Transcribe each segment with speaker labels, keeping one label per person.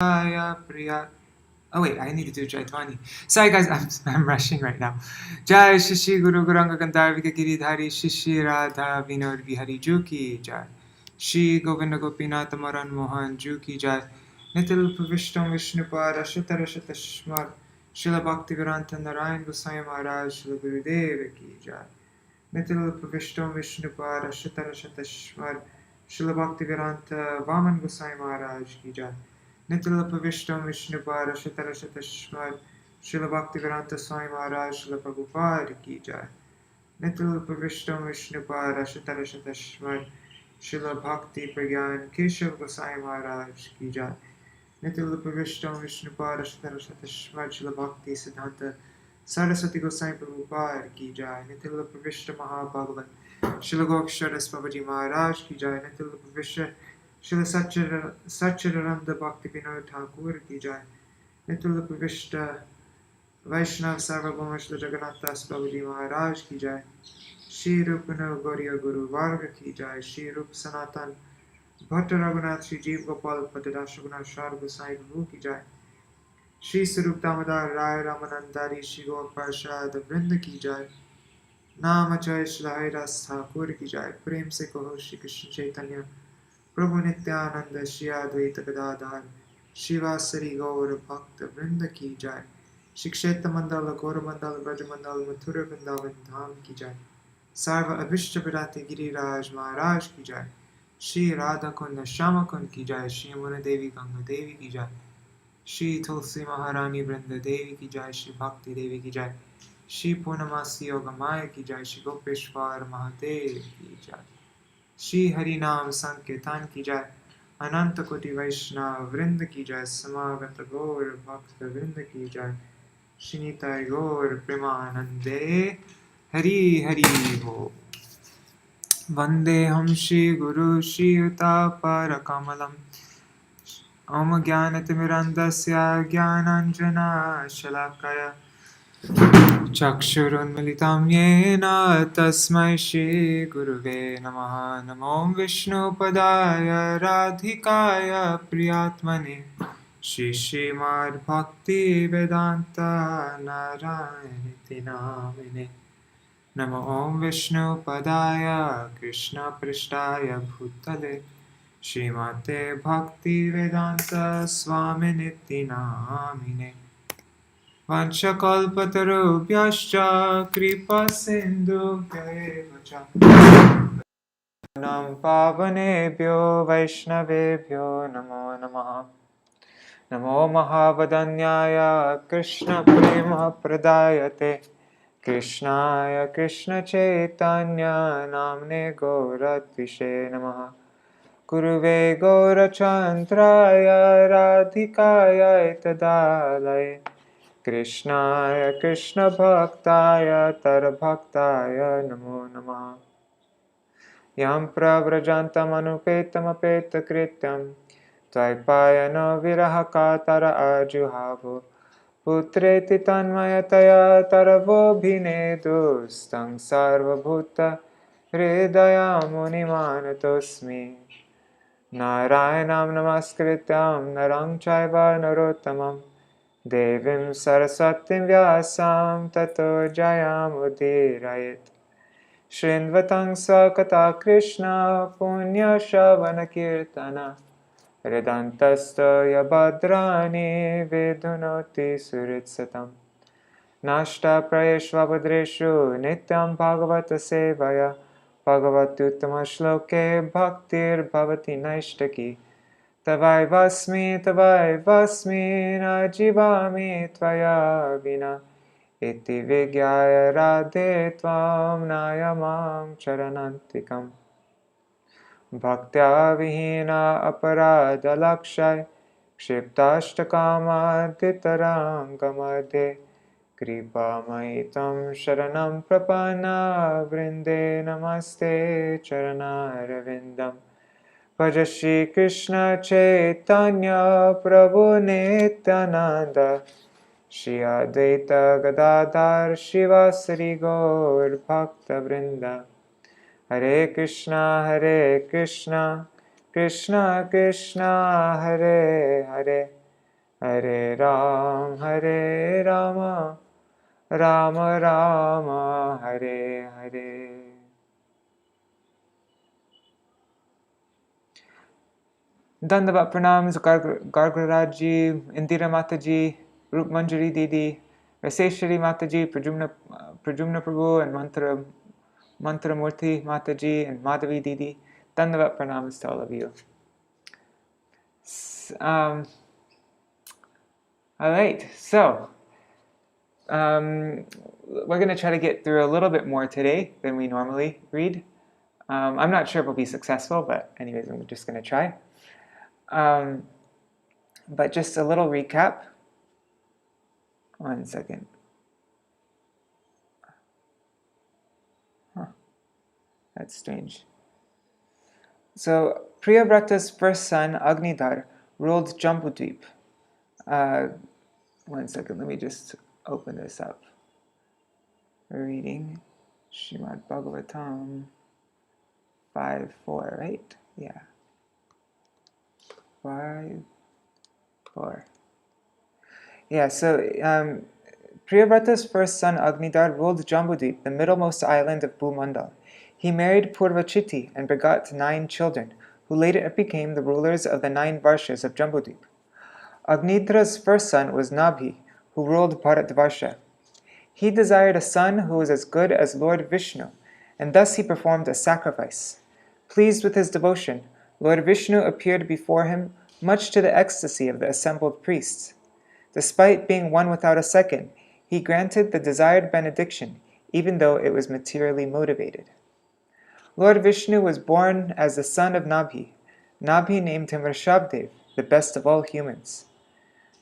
Speaker 1: Priya. Oh wait, I need to do Jaitwani. Sorry guys, I'm rushing right now. Jai Shishi Guru Guranga Gandharvika Giridhari Shishi Radha Vinod Bihari Juki Jai. Shri Govinda Gopinath Maran Mohan Juki Jai. Nitil Pavishtam Vishnupad Ashata Rashata Shmar. Srila Bhakti Vedanta Narayan Goswami Maharaj Srila Gurudeva Ki Jai. Nitil Pavishtam Vishnupad Ashata Rashata Shmar. Srila Bhakti Vedanta Vaman Goswami Maharaj Ki Jai. Nitila Pavishtam Vishnupad Ashatara Shatashmad Srila Bhaktivedanta Swami Maharaj Srila Prabhupada Ki Jai. Nitila Pavishtam Vishnupad Ashatara Shatashmad Srila Bhakti Pragyan Keshav Goswami Maharaj Ki Jai. Nitila Pavishtam Vishnupad Ashatara Shatashmad Srila Bhakti Siddhanta Saraswati Goswami Prabhupada Ki Jai. Nitila Pavishtam Mahabhagavat Srila Gokshara Babaji Maharaj Ki Jai. Nitila Pavishtam Srila Satchidananda Bhakti Vinod Thakur Ki Jai. Nitula Pavishta Vaishnav Sarvabhauma Srila Jagannath Das Babaji Maharaj Ki Jai. Shri Rupana Gauriya Guru Varga Ki Jai. Shri Rup Sanatan Bhatta Raghunath Shri Jeev Gopal Patadashaguna Shar Gosai Prabhu Ki Jai. Shri Sarup Damodar Rai Ramanandari Shri Gaur Parshad Vrinda Ki Jai. Namachay Shri Haridas Thakur Ki Jai. Prem Se Kaho Shri Krishna Chaitanya Prabhu Nityananda Shri Advaita Gadadhar Shivasari Gaur Bhakta Vrinda Ki Jai. Shri Kshetra Mandala Gaura Mandala Braja Mandala Mathura Vrindavan Dham Ki Jai. Sarva Abhishta Bharati Giriraj Maharaj Ki Jai. Shri Radha Kunda Shama Kund Ki Jai. Shri Yamuna Devi Ganga Devi Ki Jai. Shri Tulsi Maharani Vrinda Devi Ki Jai. Shri Bhakti Devi Ki Jai. Shri Purnamasi Yoga Maya Ki Jai. Shri Gopeshwar Mahadev Ki Jai. Shri Hari Naam Sankirtan Ki Jai. Ananta Koti Vaishnav Vrinda Ki Jai. Samagata Gaur Bhakta Vrinda Ki Jai. Shinitai Gaur Premanande Hari Hari Bo. Vandeham Shri Guru Shri Yuta Parakamalam Om Jnanatimirandasya Jnananjana Shalakaya Chakshurunmilitam Yena Tasmai Shri Guruve Namaha. Namo Vishnu Padaya Radhikaya Priyatmane Shri Śrīmad-Bhakti Vedanta Narayana Namine. Namo Om Vishnu Padaya Krishna Prishtaya Bhutale Śrīmate Bhakti Vedanta Swaminiti Namine. Vanchakalpatarubhyascha kripa sindhubhya cha nam pavanebhyo vaishnavebhyo namo namaha. Namo Mahavadanyaya Krishna Prema Pradayate Krishnaya Krishna Chaitanya Namne Gauratvishe Namaha. Guruve Gaurachandraya Radhikaya Tadalaya Krishnaya Krishna Bhaktaya Tarabhaktaya Namo Namaha. Yam Prabrajantam Anupetam Apeta Krityam Tvaipayano Virahakatara Ajuhavo Putreti Tanmayataya Taravo Bhinedu Stang Sarvabhuta Hridaya Munimanatosmi. Narayanam Namaskrityam Narang Chaiva Narottamam Devim Saraswatim Vyasam Tato Jayam Udirayet. Shrinvatang Sakata Krishna Punya Shavana Kirtana Redantasta Yabhadrani Vedunoti Suritsatam. Nashta Prayeshvabhadreshu Nityam Bhagavata Sevaya Bhagavatuttama Shloke Bhaktir Bhavati Naishtaki. Tavai Vasmi Najivami Tvaya Vina Iti Vigyaya Radhe Tvam Nayamam Charanantikam. Bhaktya Vihina Aparada Lakshay Kshiptashtakama Ditarangamadhe Kripa Maitam Sharanam Prapana Vrinde Namaste Charanarvindam. Bhaja Shri Krishna Chaitanya Prabhu Nityananda Shri Advaita Gadadhar Shivasari Gaur Bhakta Vrinda. Hare Krishna Krishna Krishna Hare Hare Hare Rama, Rama Rama, Hare Hare. Dandavat pranams, Gargaraj ji, Indira Mataji, Rup Manjari Didi, Raseshwari Mataji, Prajumna Prabhu, and Mantra Murthy Mataji, and Madhavi Didi. Dandavat pranams to all of you. All right, so we're going to try to get through a little bit more today than we normally read. I'm not sure if we'll be successful, but anyways, I'm just going to try. But just a little recap. 1 second. That's strange. So, Priyavrata's first son, Agnidhar, ruled Jambudvip. 1 second, let me just open this up. We're reading Śrīmad-Bhāgavatam 5:4, right? Yeah. 5:4. Yeah, so Priyavrata's first son Agnidhar ruled Jambudvip, the middlemost island of Bhumandal. He married Purvachiti and begot 9 children, who later became the rulers of the 9 Varshas of Jambudvip. Agnidra's first son was Nabhi, who ruled Bharatvarsha. He desired a son who was as good as Lord Vishnu, and thus he performed a sacrifice. Pleased with his devotion, Lord Vishnu appeared before him, much to the ecstasy of the assembled priests. Despite being one without a second, he granted the desired benediction, even though it was materially motivated. Lord Vishnu was born as the son of Nabhi. Nabhi named him Ṛṣabhadeva, the best of all humans.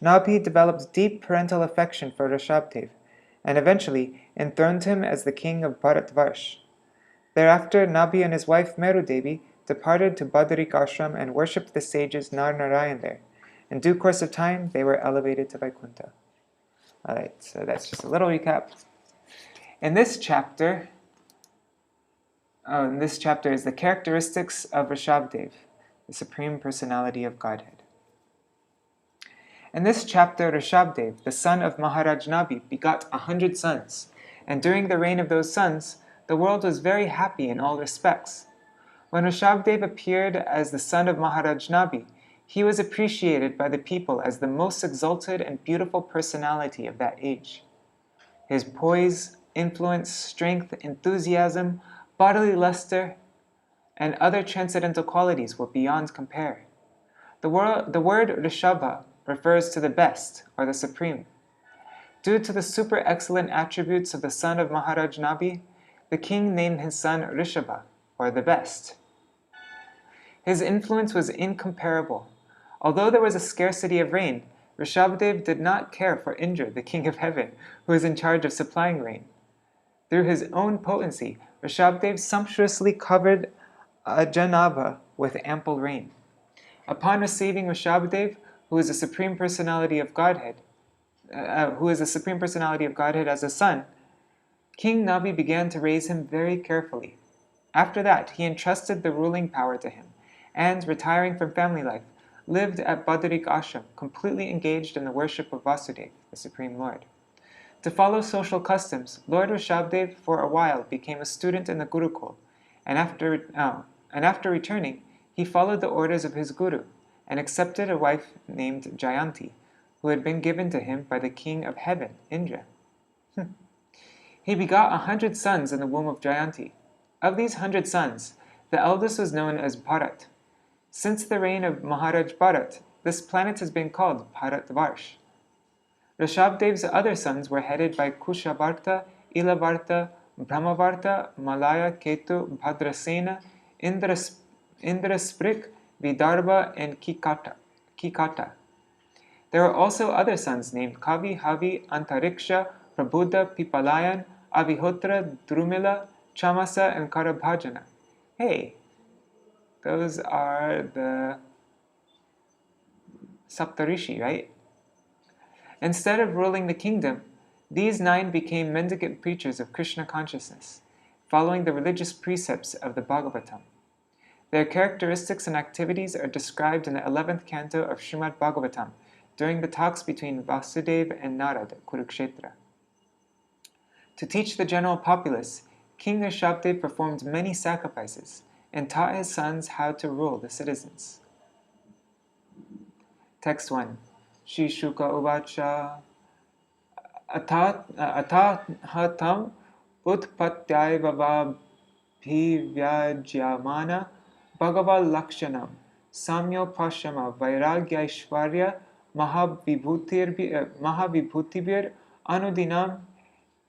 Speaker 1: Nabhi developed deep parental affection for Ṛṣabhadeva, and eventually enthroned him as the king of Bharatvarsh. Thereafter, Nabhi and his wife Meru Devi departed to Badarik Ashram and worshipped the sages Nar Narayan there. In due course of time, they were elevated to Vaikuntha. Alright, so that's just a little recap. In this chapter is the characteristics of Ṛṣabhadeva, the Supreme Personality of Godhead. In this chapter, Ṛṣabhadeva, the son of Maharaj Nabhi, begot 100 sons, and during the reign of those sons, the world was very happy in all respects. When Ṛṣabhadeva appeared as the son of Maharaj Nabhi, he was appreciated by the people as the most exalted and beautiful personality of that age. His poise, influence, strength, enthusiasm, bodily luster, and other transcendental qualities were beyond compare. The word Ṛṣabha refers to the best, or the supreme. Due to the super excellent attributes of the son of Maharaj Nabhi, the king named his son Ṛṣabha, or the best. His influence was incomparable. Although there was a scarcity of rain, Ṛṣabhadeva did not care for Indra, the king of heaven, who was in charge of supplying rain. Through his own potency, Ṛṣabhadeva sumptuously covered Janabha with ample rain. Upon receiving Ṛṣabhadeva, who is the Supreme Personality of Godhead, as a son, King Nabhi began to raise him very carefully. After that, he entrusted the ruling power to him, and, retiring from family life, lived at Badarik Ashram, completely engaged in the worship of Vasudeva, the Supreme Lord. To follow social customs, Lord Ṛṣabhadeva for a while became a student in the Gurukul, and after returning, he followed the orders of his guru, and accepted a wife named Jayanti, who had been given to him by the king of heaven, Indra. He begot 100 sons in the womb of Jayanti. Of these 100 sons, the eldest was known as Bharat. Since the reign of Maharaj Bharat, this planet has been called Bharatvarsh. Ṛṣabhadeva's other sons were headed by Kushavarta, Ilavarta, Brahmavarta, Malaya, Ketu, Bhadrasena, Indrasprik, Vidarbha, and Kikata. There were also other sons named Kavi, Havi, Antariksha, Prabhuda, Pipalayan, Avihotra, Drumila, Chamasa, and Karabhajana. Hey, those are the Saptarishi, right? Instead of ruling the kingdom, these 9 became mendicant preachers of Krishna consciousness, following the religious precepts of the Bhagavatam. Their characteristics and activities are described in the 11th canto of Śrīmad-Bhāgavatam, during the talks between Vasudeva and Narada at Kurukshetra. To teach the general populace, King Ṛṣabhadeva performed many sacrifices and taught his sons how to rule the citizens. Text 1. Shri Shuka Uvacha Atahatam Utpatyayava Bhivyajyamana Bhagavad Lakshanam Samyo Pashama Vairagyaishvarya Mahavibhutibhir Anudinam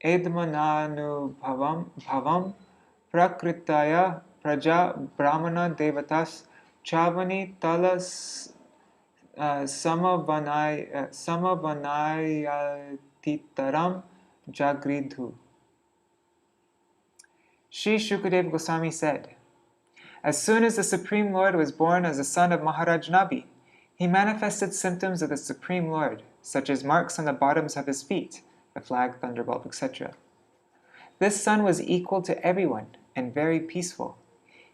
Speaker 1: Edmananubhavam Prakritaya Praja Brahmana Devatas Chavani Talas Samavanayatitaram Jagridhu. Sri Shukadeva Goswami said, as soon as the Supreme Lord was born as the son of Maharaj Nabi, he manifested symptoms of the Supreme Lord, such as marks on the bottoms of his feet, the flag, thunderbolt, etc. This son was equal to everyone and very peaceful.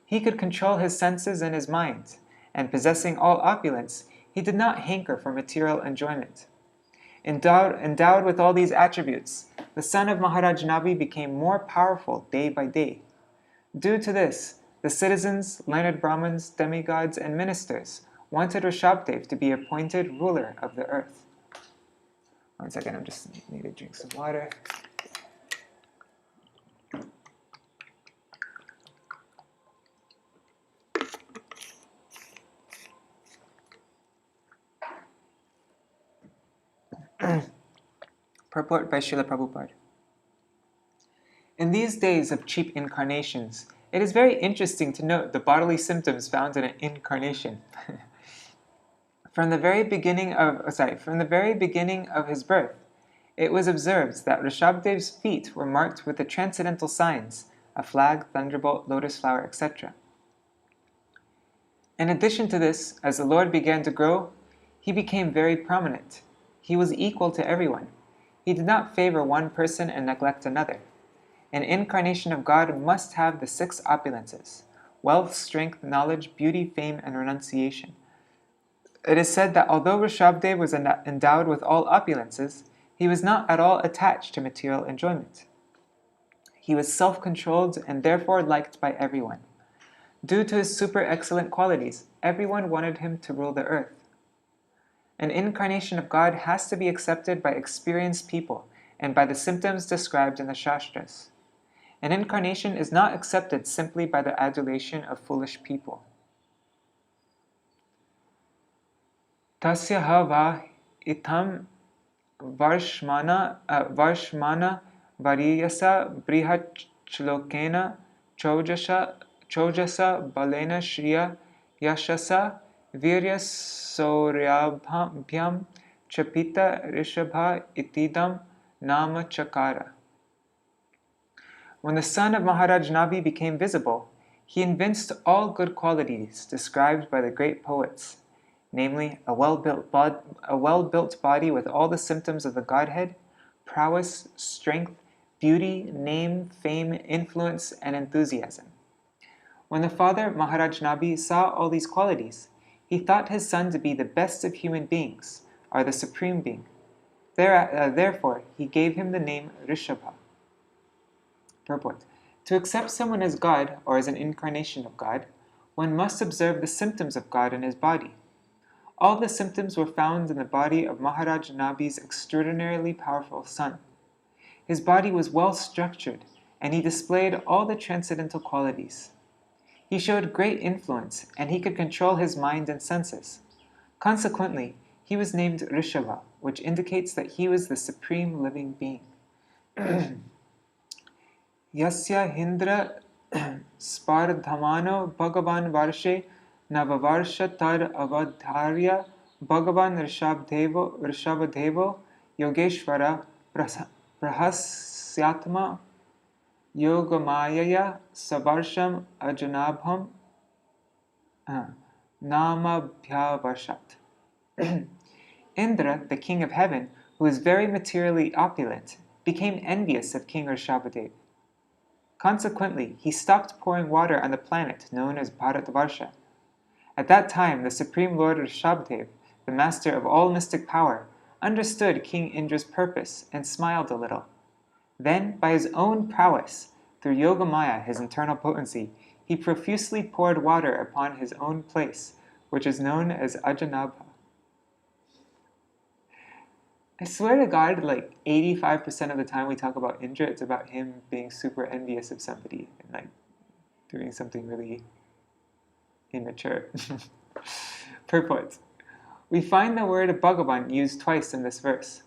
Speaker 1: He could control his senses and his mind, and possessing all opulence, he did not hanker for material enjoyment. Endowed with all these attributes, the son of Maharaj Nabi became more powerful day by day. Due to this, the citizens, learned Brahmins, demigods, and ministers wanted Ṛṣabhadeva to be appointed ruler of the earth. 1 second, I just need to drink some water. Purport by Srila Prabhupada. In these days of cheap incarnations, it is very interesting to note the bodily symptoms found in an incarnation. From the very beginning of his birth, it was observed that Ṛṣabhadeva's feet were marked with the transcendental signs, a flag, thunderbolt, lotus flower, etc. In addition to this, as the Lord began to grow, he became very prominent. He was equal to everyone. He did not favor one person and neglect another. An incarnation of God must have the 6 opulences: wealth, strength, knowledge, beauty, fame, and renunciation. It is said that although Ṛṣabhadeva was endowed with all opulences, he was not at all attached to material enjoyment. He was self-controlled and therefore liked by everyone. Due to his super excellent qualities, everyone wanted him to rule the earth. An incarnation of God has to be accepted by experienced people and by the symptoms described in the Shastras. An incarnation is not accepted simply by the adulation of foolish people. Tasya va itam varshmana variyasa brihachlokena chojasa balena shriya yashasa virya soryabhyam chapita Ṛṣabha itidam nama chakara. When the son of Maharaj Nabi became visible, he evinced all good qualities described by the great poets, namely a well-built body with all the symptoms of the Godhead, prowess, strength, beauty, name, fame, influence, and enthusiasm. When the father, Maharaj Nabi, saw all these qualities, he thought his son to be the best of human beings, or the supreme being. Therefore, he gave him the name Ṛṣabha. Purport. To accept someone as God, or as an incarnation of God, one must observe the symptoms of God in his body. All the symptoms were found in the body of Maharaj Nabi's extraordinarily powerful son. His body was well structured, and he displayed all the transcendental qualities. He showed great influence, and he could control his mind and senses. Consequently, he was named Ṛṣabha, which indicates that he was the supreme living being. Yasya hindra spardhamano bhagavan varshe navavarsha tar avadharya bhagavan Ṛṣabhadevo yogeshvara prahasyatma yogamayaya savarsham ajanabham namabhyavarshat. Indra, the king of heaven, who was very materially opulent, became envious of King Ṛṣabhadeva. Consequently, he stopped pouring water on the planet known as Bharatvarsha. At that time, the Supreme Lord Ṛṣabhadeva the master of all mystic power, understood King Indra's purpose and smiled a little. Then, by his own prowess, through Yogamaya, his internal potency, he profusely poured water upon his own place, which is known as Ajanabha. I swear to God, like 85% of the time we talk about Indra, it's about him being super envious of somebody and like doing something really immature. Purport. We find the word Bhagavan used twice in this verse.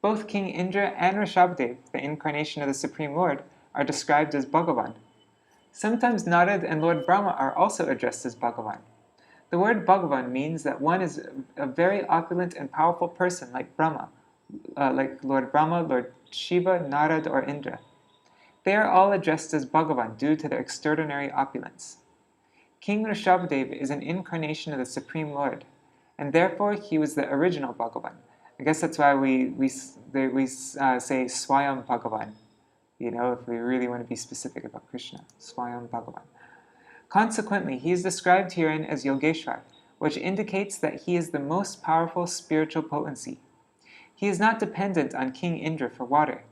Speaker 1: Both King Indra and Ṛṣabhadeva, the incarnation of the Supreme Lord, are described as Bhagavan. Sometimes Narad and Lord Brahma are also addressed as Bhagavan. The word Bhagavan means that one is a very opulent and powerful person like Brahma, like Lord Brahma, Lord Shiva, Narad, or Indra. They are all addressed as Bhagavan due to their extraordinary opulence. King Ṛṣabhadeva is an incarnation of the Supreme Lord, and therefore he was the original Bhagavan. I guess that's why we say Swayam Bhagavan, if we really want to be specific about Krishna, Swayam Bhagavan. Consequently, he is described herein as Yogeshwar, which indicates that he is the most powerful spiritual potency. He is not dependent on King Indra for water.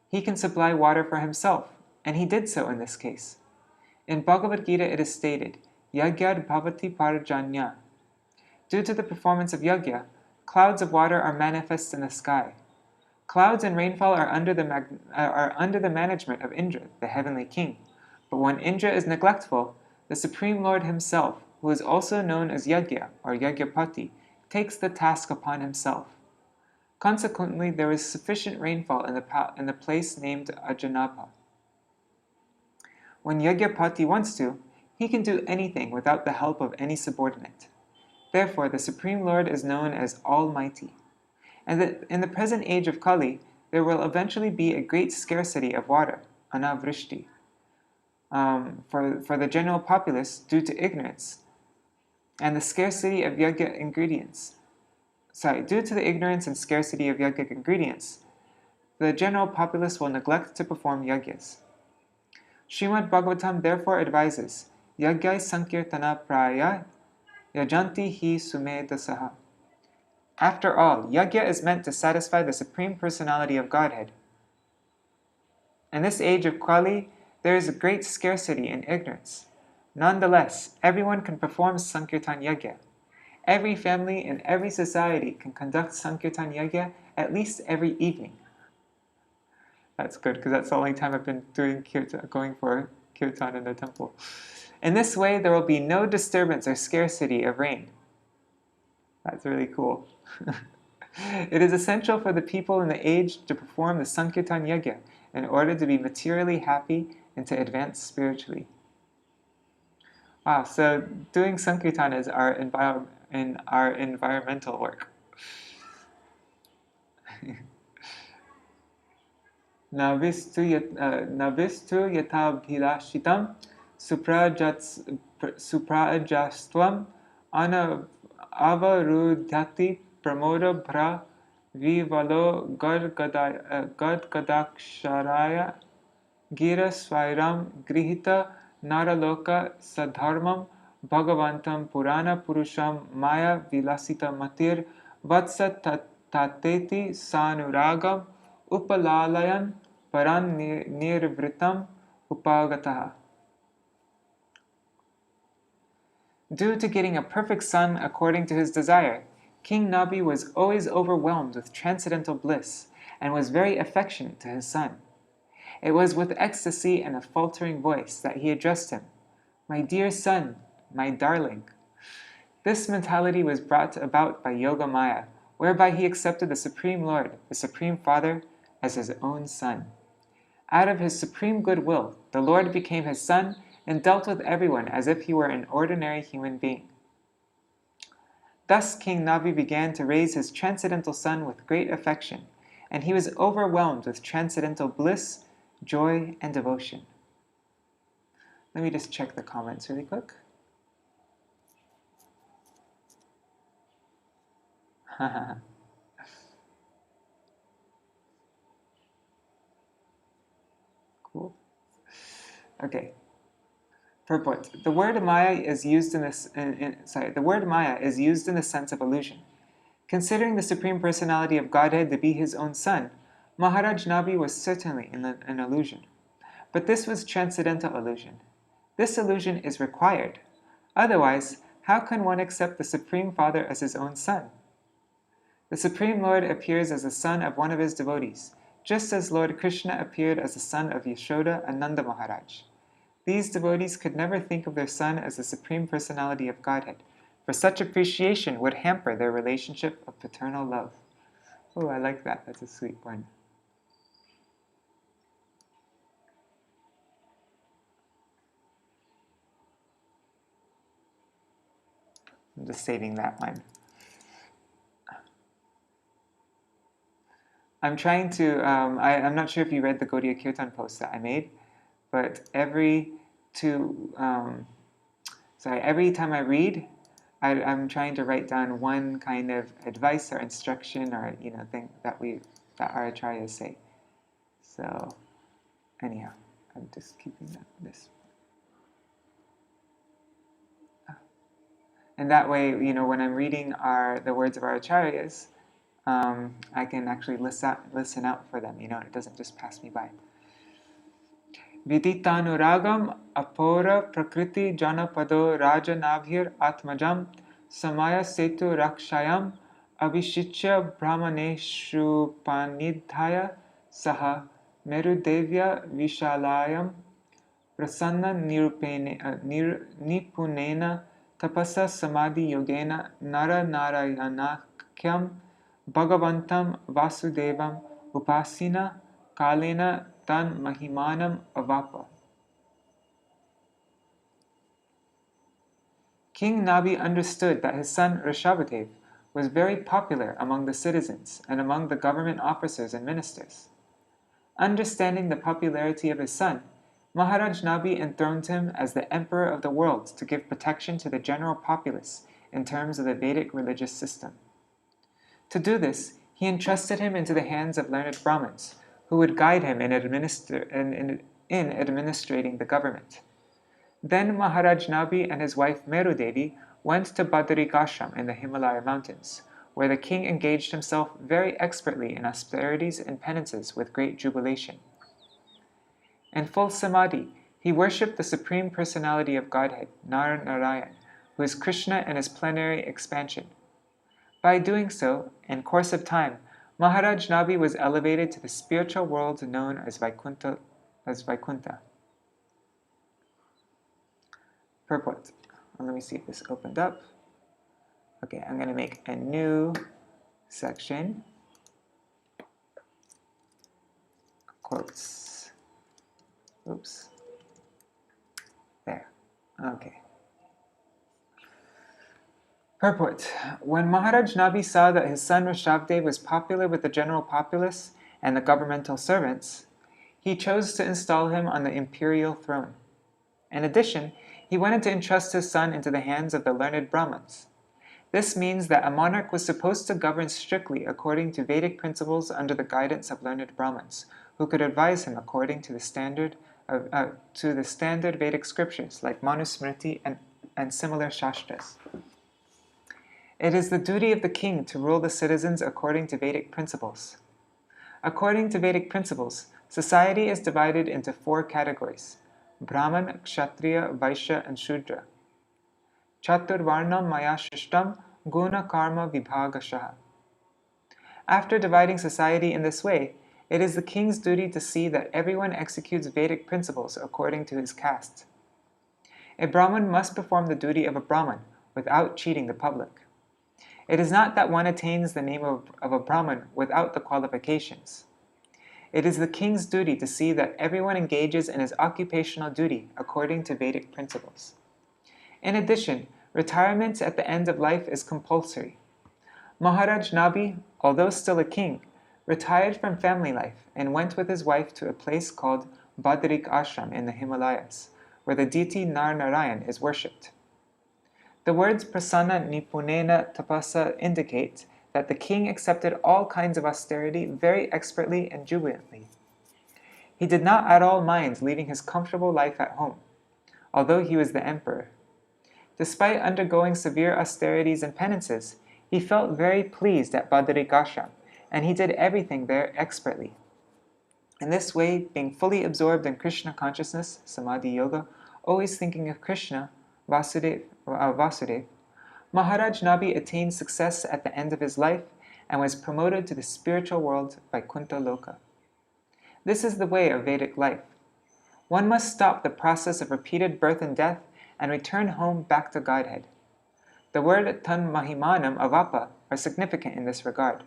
Speaker 1: He can supply water for himself, and he did so in this case. In Bhagavad Gita it is stated, Yagyad bhavati parajanya. Due to the performance of yagya, clouds of water are manifest in the sky. Clouds and rainfall are under the management of Indra, the heavenly king. But when Indra is neglectful, the Supreme Lord himself, who is also known as Yagya or Yagyapati, takes the task upon himself. Consequently, there is sufficient rainfall in the place named Ajanabha. When Yagyapati wants to, he can do anything without the help of any subordinate. Therefore, the Supreme Lord is known as Almighty. And that in the present age of Kali, there will eventually be a great scarcity of water, anavrishti, for the general populace due to ignorance, and the scarcity of yagya ingredients. Due to the ignorance and scarcity of yagya ingredients, the general populace will neglect to perform yagyas. Śrīmad-Bhāgavatam therefore advises, Yagyai sankirtana praya yajanti hi sumedasaha. After all, yagya is meant to satisfy the Supreme Personality of Godhead. In this age of Kali, there is a great scarcity and ignorance. Nonetheless, everyone can perform Sankirtan Yagya. Every family and every society can conduct Sankirtan Yagya at least every evening. That's good, because that's the only time I've been going for kirtan in the temple. In this way, there will be no disturbance or scarcity of rain. That's really cool. It is essential for the people in the age to perform the Sankirtan Yagya in order to be materially happy and to advance spiritually. Wow, so doing Sankirtan is our environmental work. Navistu yatabhilashitam suprajastvam avarudhati pramoda bhra vivalo gadkadaksharaya gira swairam grihita naraloka sadharmam bhagavantam purana purusham maya vilasita matir vatsa tateti sanuragam upalalayan paran nirvritam upagataha. Due to getting a perfect son according to his desire, King Nabi was always overwhelmed with transcendental bliss and was very affectionate to his son. It was with ecstasy and a faltering voice that he addressed him, "My dear son, my darling." This mentality was brought about by Yoga Maya, whereby he accepted the Supreme Lord, the Supreme Father, as his own son. Out of his supreme goodwill, the Lord became his son and dealt with everyone as if he were an ordinary human being. Thus King Nabi began to raise his transcendental son with great affection, and he was overwhelmed with transcendental bliss, joy, and devotion. Let me just check the comments really quick. Cool. Okay. Purport. The word Maya is used in the word Maya is used in the sense of illusion. Considering the Supreme Personality of Godhead to be his own son, Maharaj Nabi was certainly an illusion. But this was transcendental illusion. This illusion is required. Otherwise, how can one accept the Supreme Father as his own son? The Supreme Lord appears as the son of one of his devotees, just as Lord Krishna appeared as the son of Yashoda and Nanda Maharaj. These devotees could never think of their son as the Supreme Personality of Godhead, for such appreciation would hamper their relationship of paternal love. Oh, I like that. That's a sweet one. I'm just saving that one. I'm trying to, I'm not sure if you read the Gaudiya Kirtan post that I made, but every time I read, I'm trying to write down one kind of advice or instruction or thing that our acharyas say. So anyhow, I'm just keeping this. And that way, when I'm reading the words of our acharyas, I can actually listen out for them. It doesn't just pass me by. Viditanuragam apora prakriti janapado rajanabhir atmajam samaya setu rakshayam abhishitya brahmaneshu panidhaya saha merudevya vishalayam prasanna nipunena tapasa samadhi yogena nara narayanakyam bhagavantam vasudevam upasina kalena tan mahimanam avapa. King Nabi understood that his son Ṛṣabhadeva was very popular among the citizens and among the government officers and ministers. Understanding the popularity of his son, Maharaj Nabi enthroned him as the emperor of the world to give protection to the general populace in terms of the Vedic religious system. To do this, he entrusted him into the hands of learned Brahmins, who would guide him in administrating the government. Then Maharaj Nabi and his wife Meru Devi went to Badrikashram in the Himalaya mountains, where the king engaged himself very expertly in austerities and penances with great jubilation. In full samadhi, he worshipped the Supreme Personality of Godhead, Narayan, who is Krishna in his plenary expansion. By doing so, in course of time, Maharaj Nabi was elevated to the spiritual world known as Vaikuntha. Purport. Let me see if this opened up. Okay, I'm going to make a new section. Quotes. Oops. There. Okay. Purport. When Maharaj Nabi saw that his son Ṛṣabhadeva was popular with the general populace and the governmental servants, he chose to install him on the imperial throne. In addition, he wanted to entrust his son into the hands of the learned Brahmins. This means that a monarch was supposed to govern strictly according to Vedic principles under the guidance of learned Brahmins, who could advise him according to the standard Vedic scriptures like Manusmriti and similar Shastras. It is the duty of the king to rule the citizens according to Vedic principles. According to Vedic principles, society is divided into 4 categories: Brahman, Kshatriya, Vaishya, and Shudra. Chaturvarnam maya shishtam guna karma vibhagashaha. After dividing society in this way, it is the king's duty to see that everyone executes Vedic principles according to his caste. A Brahman must perform the duty of a Brahman without cheating the public. It is not that one attains the name of a Brahman without the qualifications. It is the king's duty to see that everyone engages in his occupational duty according to Vedic principles. In addition, retirement at the end of life is compulsory. Maharaj Nabi, although still a king, retired from family life and went with his wife to a place called Badrik Ashram in the Himalayas, where the deity Narayan is worshipped. The words prasanna nipunena tapasa indicate that the king accepted all kinds of austerity very expertly and jubilantly. He did not at all mind leaving his comfortable life at home, although he was the emperor. Despite undergoing severe austerities and penances, He felt very pleased at Badarikashram, and he did everything there expertly. In this way, being fully absorbed in Krishna consciousness, Samadhi Yoga, always thinking of Krishna, Vasudev, Maharaj Nabi attained success at the end of his life and was promoted to the spiritual world by Vaikuntha Loka. This is the way of Vedic life. One must stop the process of repeated birth and death and return home back to Godhead. The word tan mahimanam avapa are significant in this regard.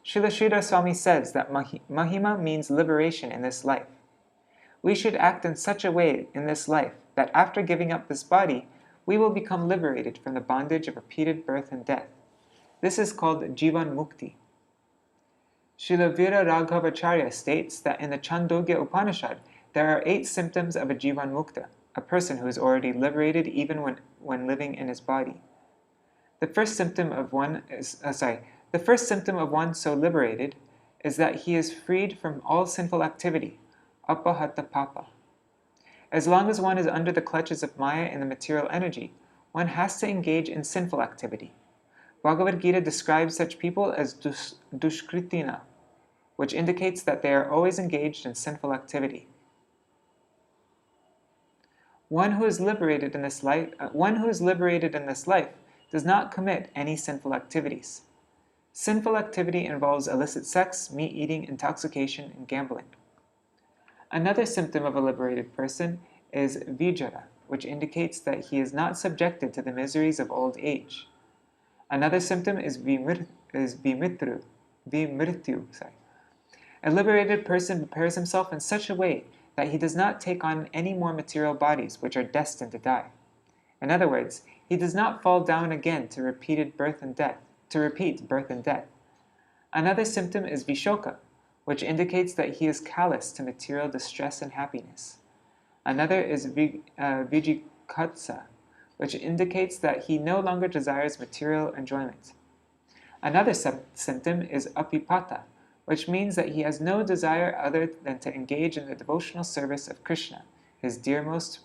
Speaker 1: Srila Sridhar Swami says that mahima means liberation in this life. We should act in such a way in this life that after giving up this body, we will become liberated from the bondage of repeated birth and death. This is called Jivan Mukti. Srila Vira Raghavacharya states that in the Chandogya Upanishad, there are 8 symptoms of a Jivan Mukta, a person who is already liberated even when living in his body. The first symptom of one so liberated is that he is freed from all sinful activity, apahata papa. As long as one is under the clutches of Maya and the material energy, one has to engage in sinful activity. Bhagavad Gita describes such people as dushkritina, which indicates that they are always engaged in sinful activity. One who is liberated in this life does not commit any sinful activities. Sinful activity involves illicit sex, meat-eating, intoxication, and gambling. Another symptom of a liberated person is vijara, which indicates that he is not subjected to the miseries of old age. Another symptom is vimrityu. A liberated person prepares himself in such a way that he does not take on any more material bodies which are destined to die. In other words, he does not fall down again to repeat birth and death. Another symptom is vishoka, which indicates that he is callous to material distress and happiness. Another is vijikatsa, which indicates that he no longer desires material enjoyment. Another symptom is apipata, which means that he has no desire other than to engage in the devotional service of Krishna, his dearmost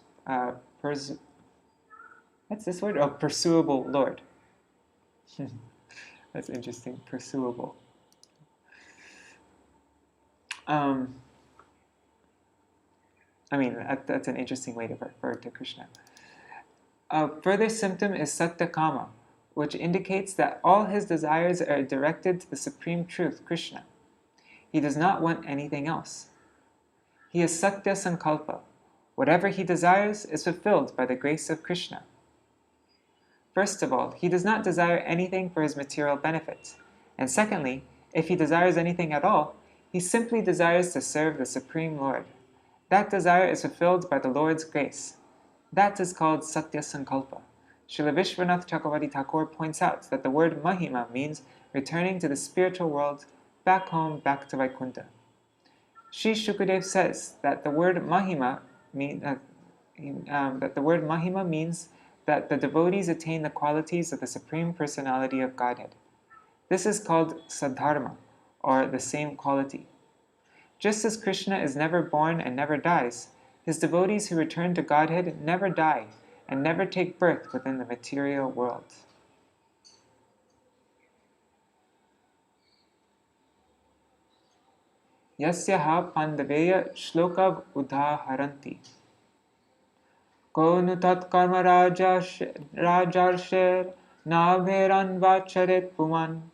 Speaker 1: pursuable Lord. That's interesting, pursuable. That's an interesting way to refer to Krishna. A further symptom is satyakama, which indicates that all his desires are directed to the supreme truth, Krishna. He does not want anything else. He is satya sankalpa. Whatever he desires is fulfilled by the grace of Krishna. First of all, he does not desire anything for his material benefits. And secondly, if he desires anything at all, he simply desires to serve the Supreme Lord. That desire is fulfilled by the Lord's grace. That is called Satya Sankalpa. Srila Vishwanath Chakravarti Thakur points out that the word Mahima means returning to the spiritual world, back home, back to Vaikuntha. Sri Shukadev says that the word Mahima means that the devotees attain the qualities of the Supreme Personality of Godhead. This is called sadharma, or the same quality. Just as Krishna is never born and never dies, his devotees who return to Godhead never die and never take birth within the material world. Yasyaha pandaveya shlokav udaharanti. Ko nu tat karma rajarsher nabheran vacharet puman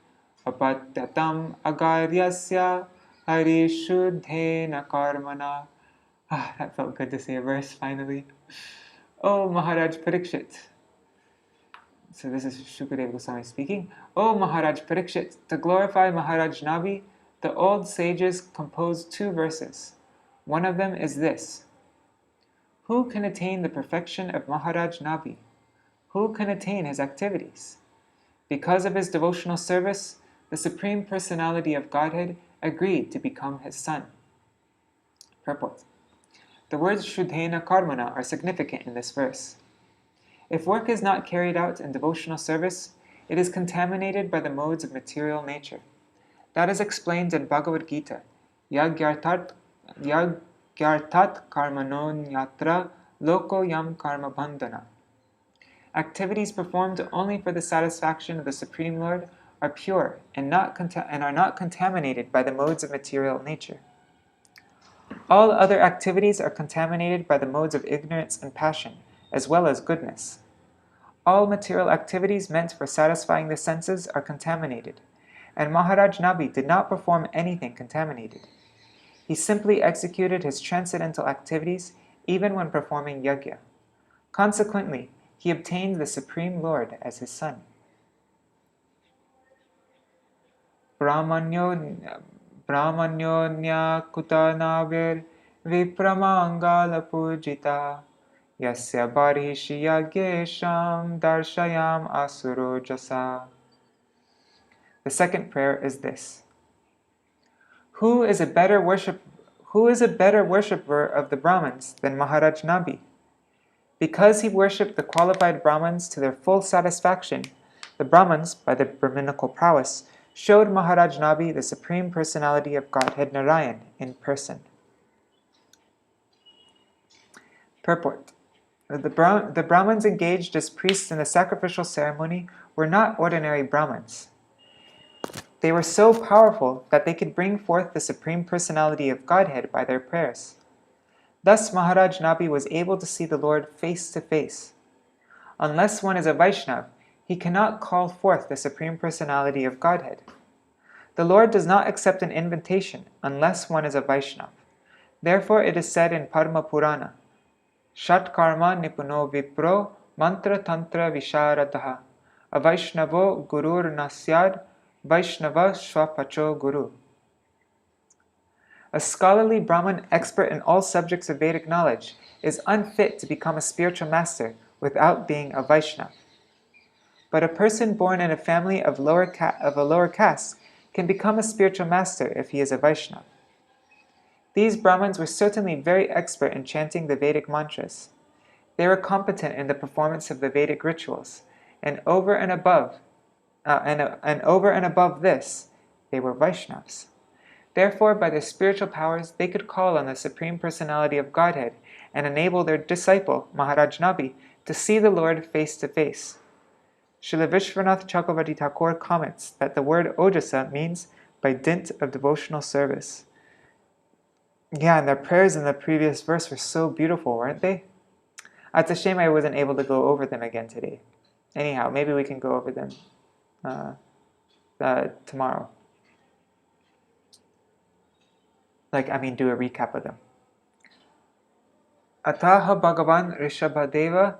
Speaker 1: apatyatam agaryasya harishuddhena karmana. That felt good to say a verse finally. Oh Maharaj Parikshit. So this is Shukadeva Goswami speaking. Oh Maharaj Parikshit, to glorify Maharaj Nabi, the old sages composed 2 verses. One of them is this: who can attain the perfection of Maharaj Nabi? Who can attain his activities? Because of his devotional service, the Supreme Personality of Godhead agreed to become his son. Purport. The words Shuddhena Karmana are significant in this verse. If work is not carried out in devotional service, it is contaminated by the modes of material nature. That is explained in Bhagavad Gita, Yagyartat karmanonyatra loko yam karma bandhana. Activities performed only for the satisfaction of the Supreme Lord are pure and are not contaminated by the modes of material nature. All other activities are contaminated by the modes of ignorance and passion, as well as goodness. All material activities meant for satisfying the senses are contaminated, and Maharaj Nabi did not perform anything contaminated. He simply executed his transcendental activities even when performing yajna. Consequently, he obtained the Supreme Lord as his son. Brahmanyo nyakutanavir vipramangala pujita yasya barhishi yagyesham darshayam asuro jasa. The second prayer is this. Who is a better worshipper of the Brahmins than Maharaj Nabi? Because he worshipped the qualified Brahmins to their full satisfaction, the Brahmins, by their Brahminical prowess, showed Maharaj Nabi the Supreme Personality of Godhead Narayan in person. Purport. The Brahmins engaged as priests in the sacrificial ceremony were not ordinary Brahmins. They were so powerful that they could bring forth the Supreme Personality of Godhead by their prayers. Thus Maharaj Nabi was able to see the Lord face to face. Unless one is a Vaishnav, he cannot call forth the Supreme Personality of Godhead. The Lord does not accept an invitation unless one is a Vaishnav. Therefore it is said in Padma Purana, Shat karma nipuno vipro mantra tantra visharadaha avaishnavo gurur nasyad Vaishnava Shvapacho Guru. A scholarly Brahmin expert in all subjects of Vedic knowledge is unfit to become a spiritual master without being a Vaishnava. But a person born in a family of a lower caste can become a spiritual master if he is a Vaishnava. These Brahmins were certainly very expert in chanting the Vedic mantras. They were competent in the performance of the Vedic rituals, and over and above this, they were Vaishnavas. Therefore, by their spiritual powers, they could call on the Supreme Personality of Godhead and enable their disciple, Maharaj Nabi, to see the Lord face to face. Srila Vishwanath Chakravarti Thakur comments that the word ojasa means by dint of devotional service. Yeah, and their prayers in the previous verse were so beautiful, weren't they? It's a shame I wasn't able to go over them again today. Anyhow, maybe we can go over them tomorrow. Do a recap of them. Ataha Bhagavan Ṛṣabhadeva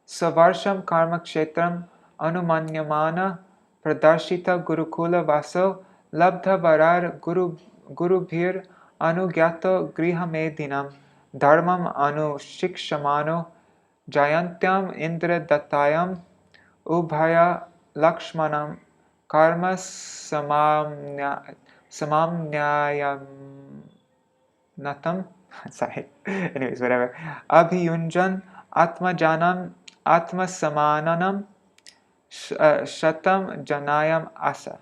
Speaker 1: Savarsham Karma Kshetram Anumanyamana Pradarshita Gurukula Vaso Labdha Varar Gurubhir Anugyato Grihamedinam Dharmam Anu Shikshamano Jayantyam Indra Dattayam Ubhaya Lakshmanam Karma Samamnyayam Natam. Sorry. Anyways, whatever. Abhiyunjan Atma Janam Atma Samananam Shatam Janayam Asa.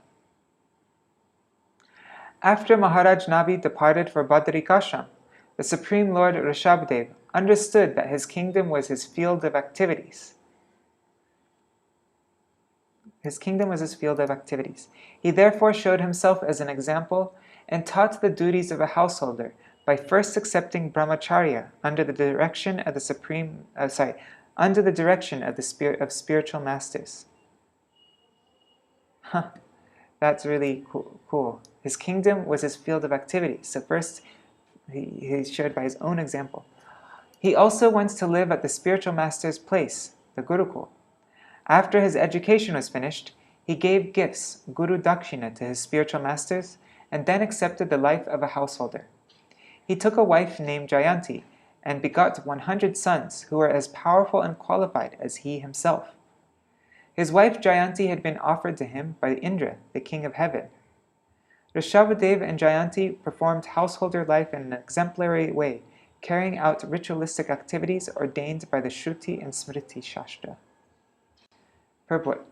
Speaker 1: After Maharaj Nabi departed for Badrikashram, the Supreme Lord Ṛṣabhadeva understood that his kingdom was his field of activities. He therefore showed himself as an example and taught the duties of a householder by first accepting brahmacharya under the direction of the spiritual masters. That's really cool. His kingdom was his field of activity. So first, he showed by his own example. He also went to live at the spiritual master's place, the Gurukul. After his education was finished, he gave gifts, Guru Dakshina, to his spiritual masters, and then accepted the life of a householder. He took a wife named Jayanti and begot 100 sons who were as powerful and qualified as he himself. His wife Jayanti had been offered to him by Indra, the king of heaven. Ṛṣabhadeva and Jayanti performed householder life in an exemplary way, carrying out ritualistic activities ordained by the Shruti and Smriti Shastra. Purport.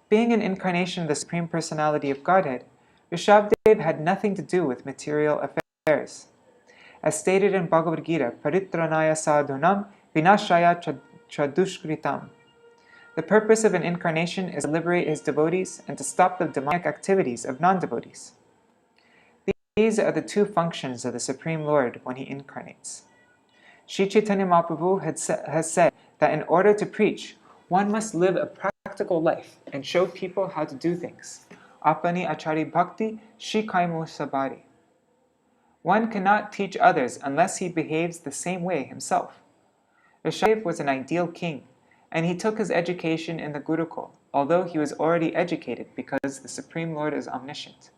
Speaker 1: Being an incarnation of the Supreme Personality of Godhead, Ṛṣabhadeva had nothing to do with material affairs. As stated in Bhagavad Gita, Paritranaya sadhunam vinashaya chadushkritam. The purpose of an incarnation is to liberate his devotees and to stop the demonic activities of non-devotees. These are the two functions of the Supreme Lord when he incarnates. Sri Chaitanya Mahaprabhu has said that in order to preach, one must live a practical life and show people how to do things. Apani achari bhakti shikaimu sabari. One cannot teach others unless he behaves the same way himself. Ṛṣabhadeva was an ideal king, and he took his education in the Gurukul, although he was already educated because the Supreme Lord is omniscient.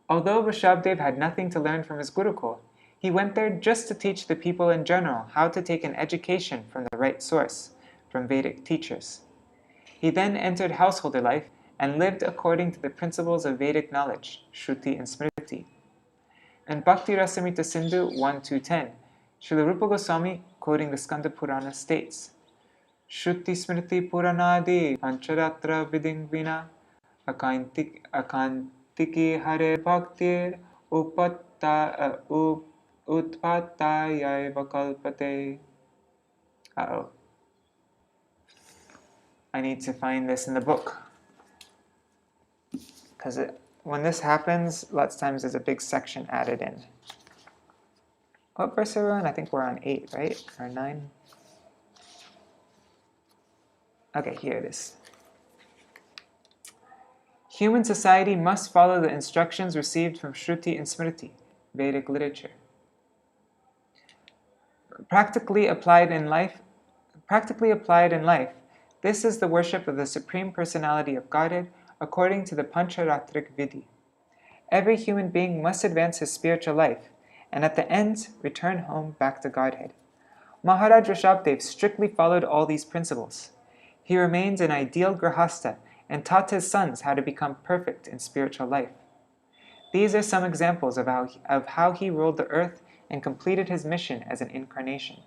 Speaker 1: Although Ṛṣabhadeva had nothing to learn from his Gurukul, he went there just to teach the people in general how to take an education from the right source, from Vedic teachers. He then entered householder life and lived according to the principles of Vedic knowledge, Shruti and Smriti. In Bhakti Rasamrita Sindhu 1.2.10, Srila Rupa Goswami, quoting the Skanda Purana, states, Shruti Smriti Puranadi Pancharatra Viding Vina Akantiki Hare Bhaktir Utpatayai Vakalpate. Uh-oh. I need to find this in the book. Because when this happens, lots of times there's a big section added in. What verse are we on? I think we're on 8, right? Or 9? Okay, here it is. Human society must follow the instructions received from Shruti and Smriti, Vedic literature. Practically applied in life, this is the worship of the Supreme Personality of Godhead according to the Pancharatric Vidhi. Every human being must advance his spiritual life, and at the end, return home back to Godhead. Maharaj Ṛṣabhadeva strictly followed all these principles. He remained an ideal grahastha and taught his sons how to become perfect in spiritual life. These are some examples of how he ruled the earth and completed his mission as an incarnation.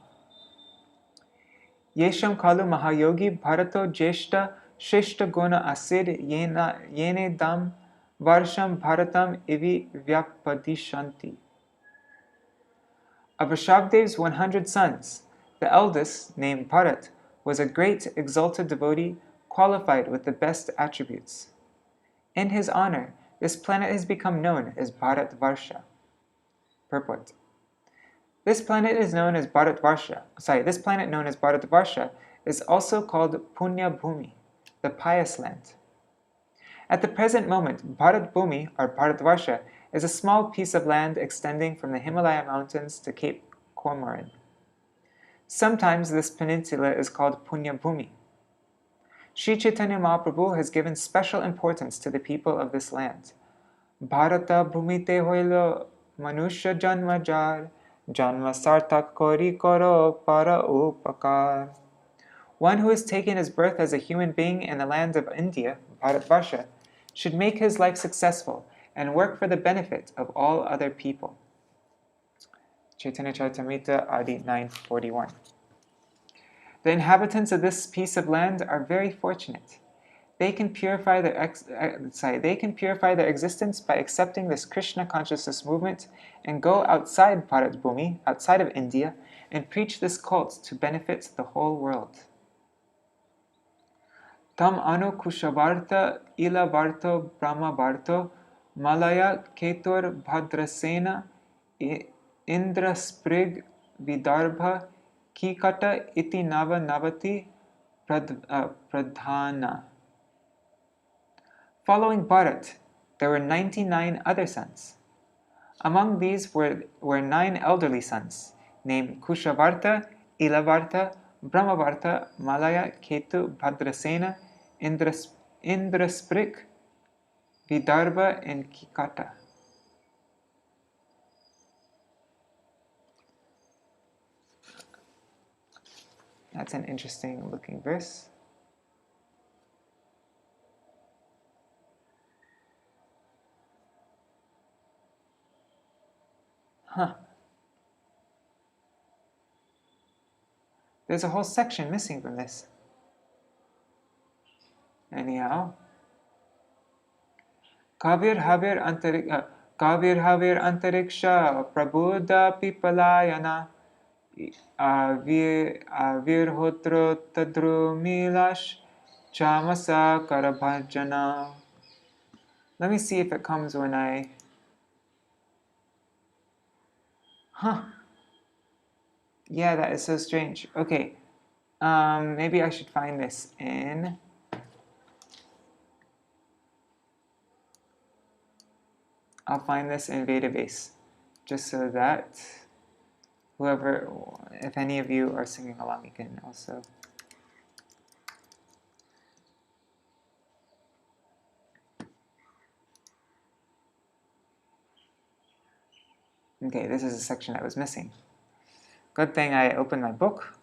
Speaker 1: Yesham kalu mahayogi bharato jeshta shreshta guna asid yene dam varsham bharatam ivi vyapadishanti. Of Ṛṣabhadeva's 100 sons, the eldest, named Bharat, was a great exalted devotee qualified with the best attributes. In his honor, this planet has become known as Bharatvarsha. Purport. This planet known as Bharatvarsha is also called Punya Bhumi, the pious land. At the present moment, Bharat Bhumi, or Bharatvarsha, is a small piece of land extending from the Himalaya mountains to Cape Comorin. Sometimes this peninsula is called Punya Bhumi. Sri Chaitanya Mahaprabhu has given special importance to the people of this land. Bharata Bhumite hoilo manusya janma jar, janma sartak kori koro para upakar. One who has taken his birth as a human being in the land of India, Bharatvarsha, should make his life successful and work for the benefit of all other people. Chaitanya Charitamrita Adi 941. The inhabitants of this piece of land are very fortunate. They can purify their existence by accepting this Krishna consciousness movement and go outside Bharat Bhumi, outside of India, and preach this cult to benefit the whole world. Tam anu kushavarta ila varto brahma varto malaya ketur bhadrasena indra sprig vidarbha kikata iti nava navati pradhana. Following Bharat, there were 99 other sons. Among these were 9 elderly sons, named Kushavarta, Ilavarta, Brahmavarta, Malaya, Ketu, Bhadrasena, Indrasprik, Vidarbha, and Kikata. That's an interesting looking verse. There's a whole section missing from this. Anyhow. Kavir Havir Antariksha Prabhuda Pipalayana Virhotro tadrumilash chamasa karabhajana. Let me see if it comes when I... Huh. Yeah, that is so strange. Okay. Maybe I should find this in... I'll find this in database, just so that whoever, if any of you are singing along, you can also... Okay, this is a section I was missing. Good thing I opened my book.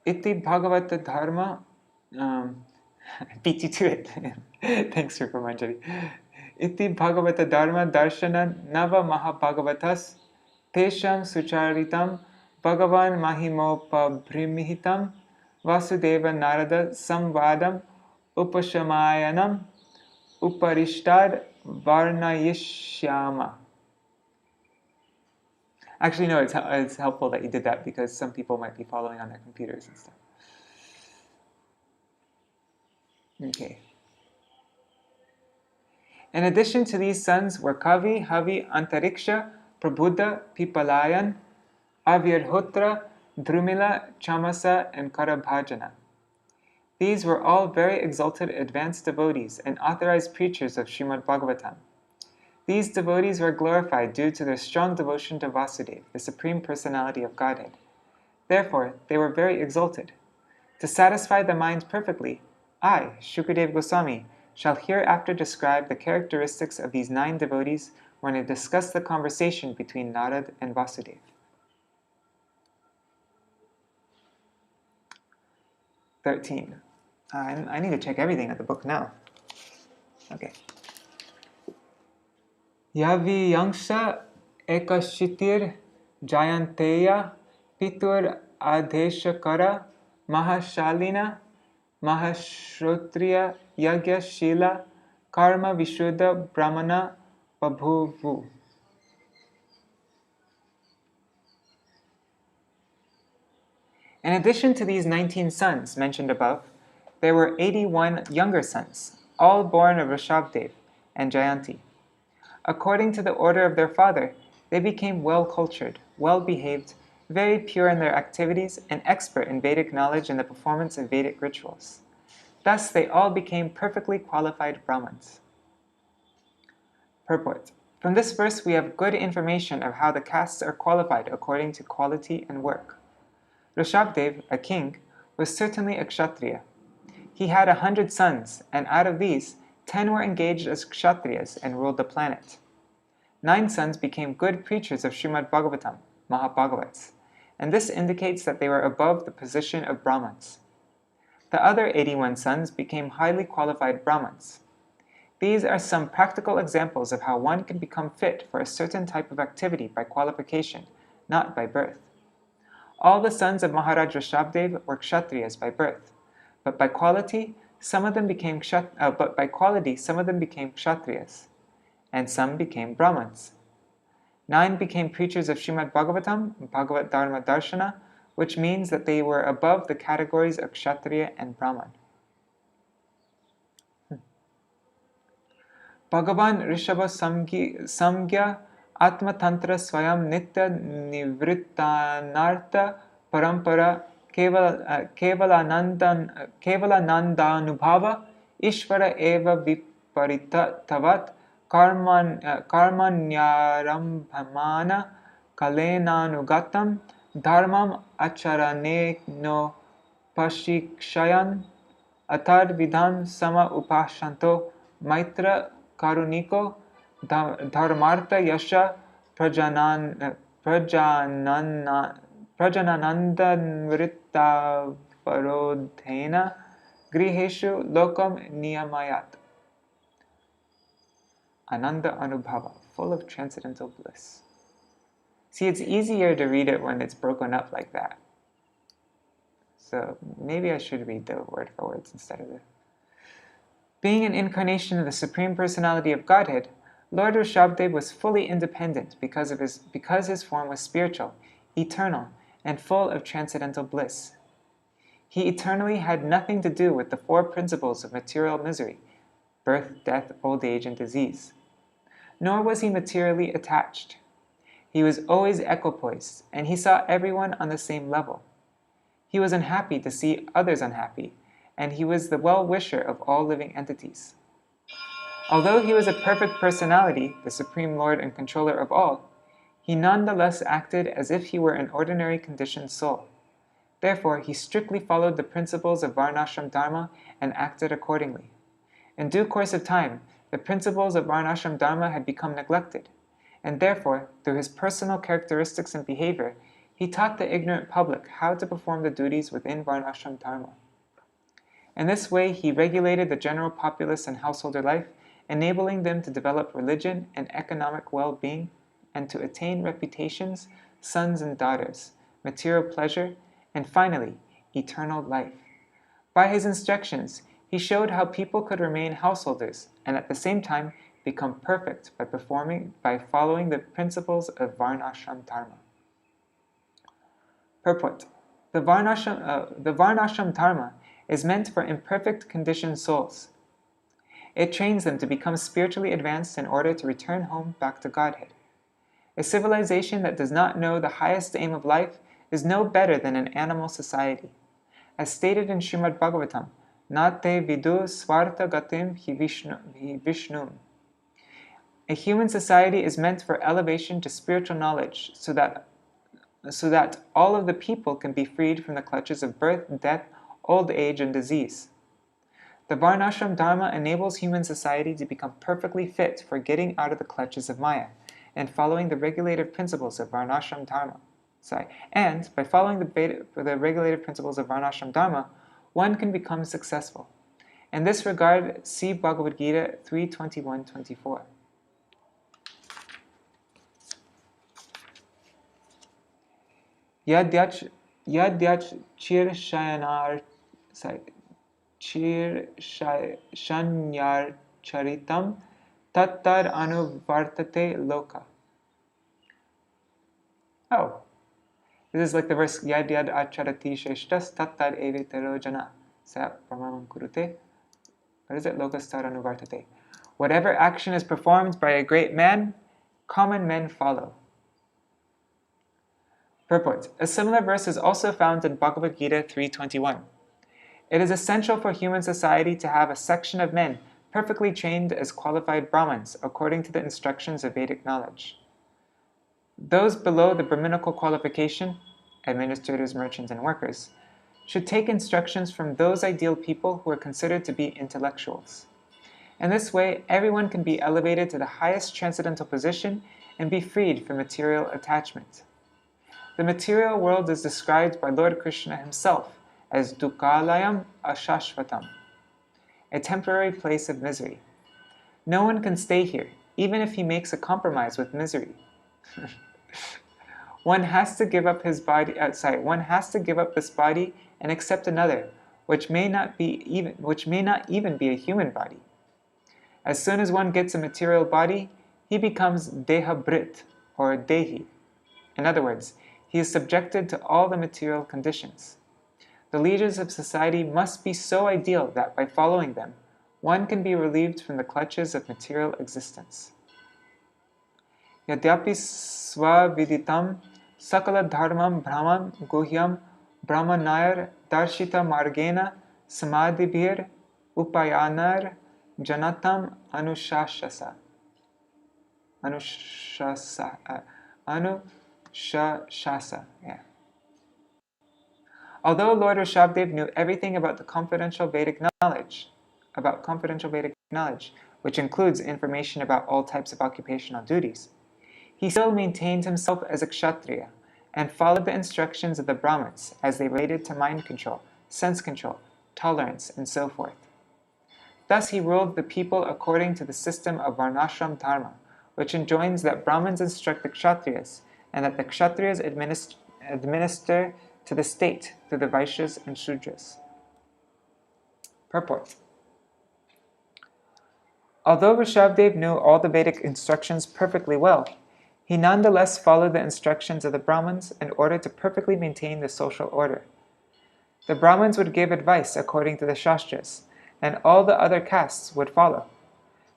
Speaker 1: Iti Bhagavata Dharma. Beat you to it. Thanks for Manjari. Iti Bhagavata Dharma Darshana Nava Mahabhagavatas Tesham Sucharitam Bhagavan Mahimopabhrimihitam Vasudeva Narada Samvadam Upashamayanam Uparishtad Varnayishyama. Actually, no, it's helpful that you did that because some people might be following on their computers and stuff. Okay. In addition to these sons were Kavi, Havi, Antariksha, Prabhuda, Pipalayan, Avirhotra, Drumila, Chamasa, and Karabhajana. These were all very exalted advanced devotees and authorized preachers of Śrīmad-Bhāgavatam. These devotees were glorified due to their strong devotion to Vasudeva, the Supreme Personality of Godhead. Therefore, they were very exalted. To satisfy the mind perfectly, I, Shukadeva Goswami, shall hereafter describe the characteristics of these 9 devotees when I discuss the conversation between Narad and Vasudeva. I need to check everything at the book now. Okay. Yavi Yangsha Ekashitir Jayanteya Pitur Adeshakara Mahashalina Mahashrotriya Yagya Shila Karma Vishuddha Brahmana Babhuvu. In addition to these 19 sons mentioned above, there were 81 younger sons, all born of Ṛṣabhadeva and Jayanti. According to the order of their father, they became well-cultured, well-behaved, very pure in their activities, and expert in Vedic knowledge and the performance of Vedic rituals. Thus, they all became perfectly qualified Brahmins. Purport. From this verse, we have good information of how the castes are qualified according to quality and work. Ṛṣabhadeva, a king, was certainly a kshatriya. He had 100 sons, and out of these, 10 were engaged as kshatriyas and ruled the planet. 9 sons became good preachers of Śrīmad-Bhāgavatam, Mahabhagavats, and this indicates that they were above the position of Brahmins. The other 81 sons became highly qualified Brahmins. These are some practical examples of how one can become fit for a certain type of activity by qualification, not by birth. All the sons of Maharaj Ṛṣabhadeva were kshatriyas by birth, but by quality, some of them became kshatriyas, and some became Brahmins. 9 became preachers of Śrīmad-Bhāgavatam, Bhagavat Dharma Darshana, which means that they were above the categories of Kshatriya and Brahman. Bhagavan Ṛṣabha Atma Tantra Swayam Nitya Nivrittanartha Parampara Kevalanandanubhava Ishvara Eva Viparita Tavat Karmanyarambhamana Kalenanugatam Dharmam Acharaneno Pashikshayan Atad Vidhan Sama Upashanto Maitra Karuniko Dharmartha Yasha Prajanananda Varodhena Griheshu Lokam Niyamayat. Ananda Anubhava, full of transcendental bliss. See, it's easier to read it when it's broken up like that. So maybe I should read the word for words instead of it. Being an incarnation of the Supreme Personality of Godhead, Lord Ṛṣabhadeva was fully independent because his form was spiritual, eternal, and full of transcendental bliss. He eternally had nothing to do with the four principles of material misery: birth, death, old age, and disease. Nor was he materially attached. He was always equipoised, and he saw everyone on the same level. He was unhappy to see others unhappy, and he was the well-wisher of all living entities. Although he was a perfect personality, the Supreme Lord and controller of all, he nonetheless acted as if he were an ordinary conditioned soul. Therefore, he strictly followed the principles of Varnashram Dharma and acted accordingly. In due course of time, the principles of Varnashram Dharma had become neglected, and therefore, through his personal characteristics and behavior, he taught the ignorant public how to perform the duties within Varnashram Dharma. In this way, he regulated the general populace and householder life, enabling them to develop religion and economic well-being, and to attain reputations, sons and daughters, material pleasure, and finally, eternal life. By his instructions, he showed how people could remain householders and at the same time become perfect by following the principles of Varnashram Dharma. Purport: The Varnashram Dharma is meant for imperfect conditioned souls. It trains them to become spiritually advanced in order to return home back to Godhead. A civilization that does not know the highest aim of life is no better than an animal society. As stated in Śrīmad-Bhāgavatam, Nate vidu svarta gatim hi vishnum. A human society is meant for elevation to spiritual knowledge so that all of the people can be freed from the clutches of birth, death, old age, and disease. The Varnashram Dharma enables human society to become perfectly fit for getting out of the clutches of Maya and following the regulative principles of Varnashram Dharma. And by following the regulative principles of Varnashram Dharma, one can become successful. In this regard, see Bhagavad Gita 3:21-24. Yadyach shanyar charitam tattar anuvartate loka. Oh, this is like the verse Yad acharati sheshtas tattar evetero jana sa pramamam kurute. What is it? Lokastar anuvartate. Whatever action is performed by a great man, common men follow. Purport: A similar verse is also found in Bhagavad Gita 3:21. It is essential for human society to have a section of men perfectly trained as qualified Brahmins according to the instructions of Vedic knowledge. Those below the Brahminical qualification, administrators, merchants, and workers, should take instructions from those ideal people who are considered to be intellectuals. In this way, everyone can be elevated to the highest transcendental position and be freed from material attachment. The material world is described by Lord Krishna himself as dukkhalayam ashashvatam, a temporary place of misery. No one can stay here, even if he makes a compromise with misery. One has to give up this body and accept another, which may not even be a human body. As soon as one gets a material body, he becomes dehabrit, or dehi. In other words, he is subjected to all the material conditions. The leaders of society must be so ideal that by following them, one can be relieved from the clutches of material existence. Yadyapi svaviditam sakala dharmam brahman guhyam brahmanayar darshita margena samadhibhir upayanar janatam anushashasa. Although Lord Ṛṣabhadeva knew everything about confidential Vedic knowledge, which includes information about all types of occupational duties, he still maintained himself as a kshatriya and followed the instructions of the Brahmins as they related to mind control, sense control, tolerance, and so forth. Thus he ruled the people according to the system of Varnashram Dharma, which enjoins that Brahmins instruct the Kshatriyas and that the Kshatriyas administer to the state through the Vaishyas and Shudras. Purport: Although Ṛṣabhadeva knew all the Vedic instructions perfectly well, he nonetheless followed the instructions of the Brahmins in order to perfectly maintain the social order. The Brahmins would give advice according to the Shastras, and all the other castes would follow.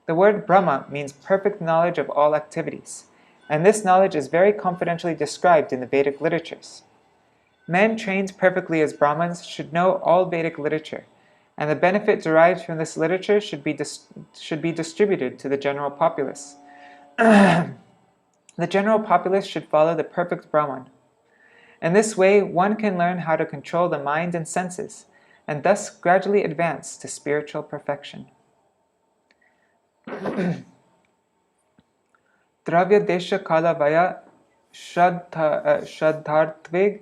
Speaker 1: The word Brahma means perfect knowledge of all activities, and this knowledge is very confidentially described in the Vedic literatures. Men trained perfectly as Brahmins should know all Vedic literature, and the benefit derived from this literature should be distributed to the general populace. The general populace should follow the perfect Brahman. In this way, one can learn how to control the mind and senses, and thus gradually advance to spiritual perfection. Dravya desha kala vaya shraddhartvig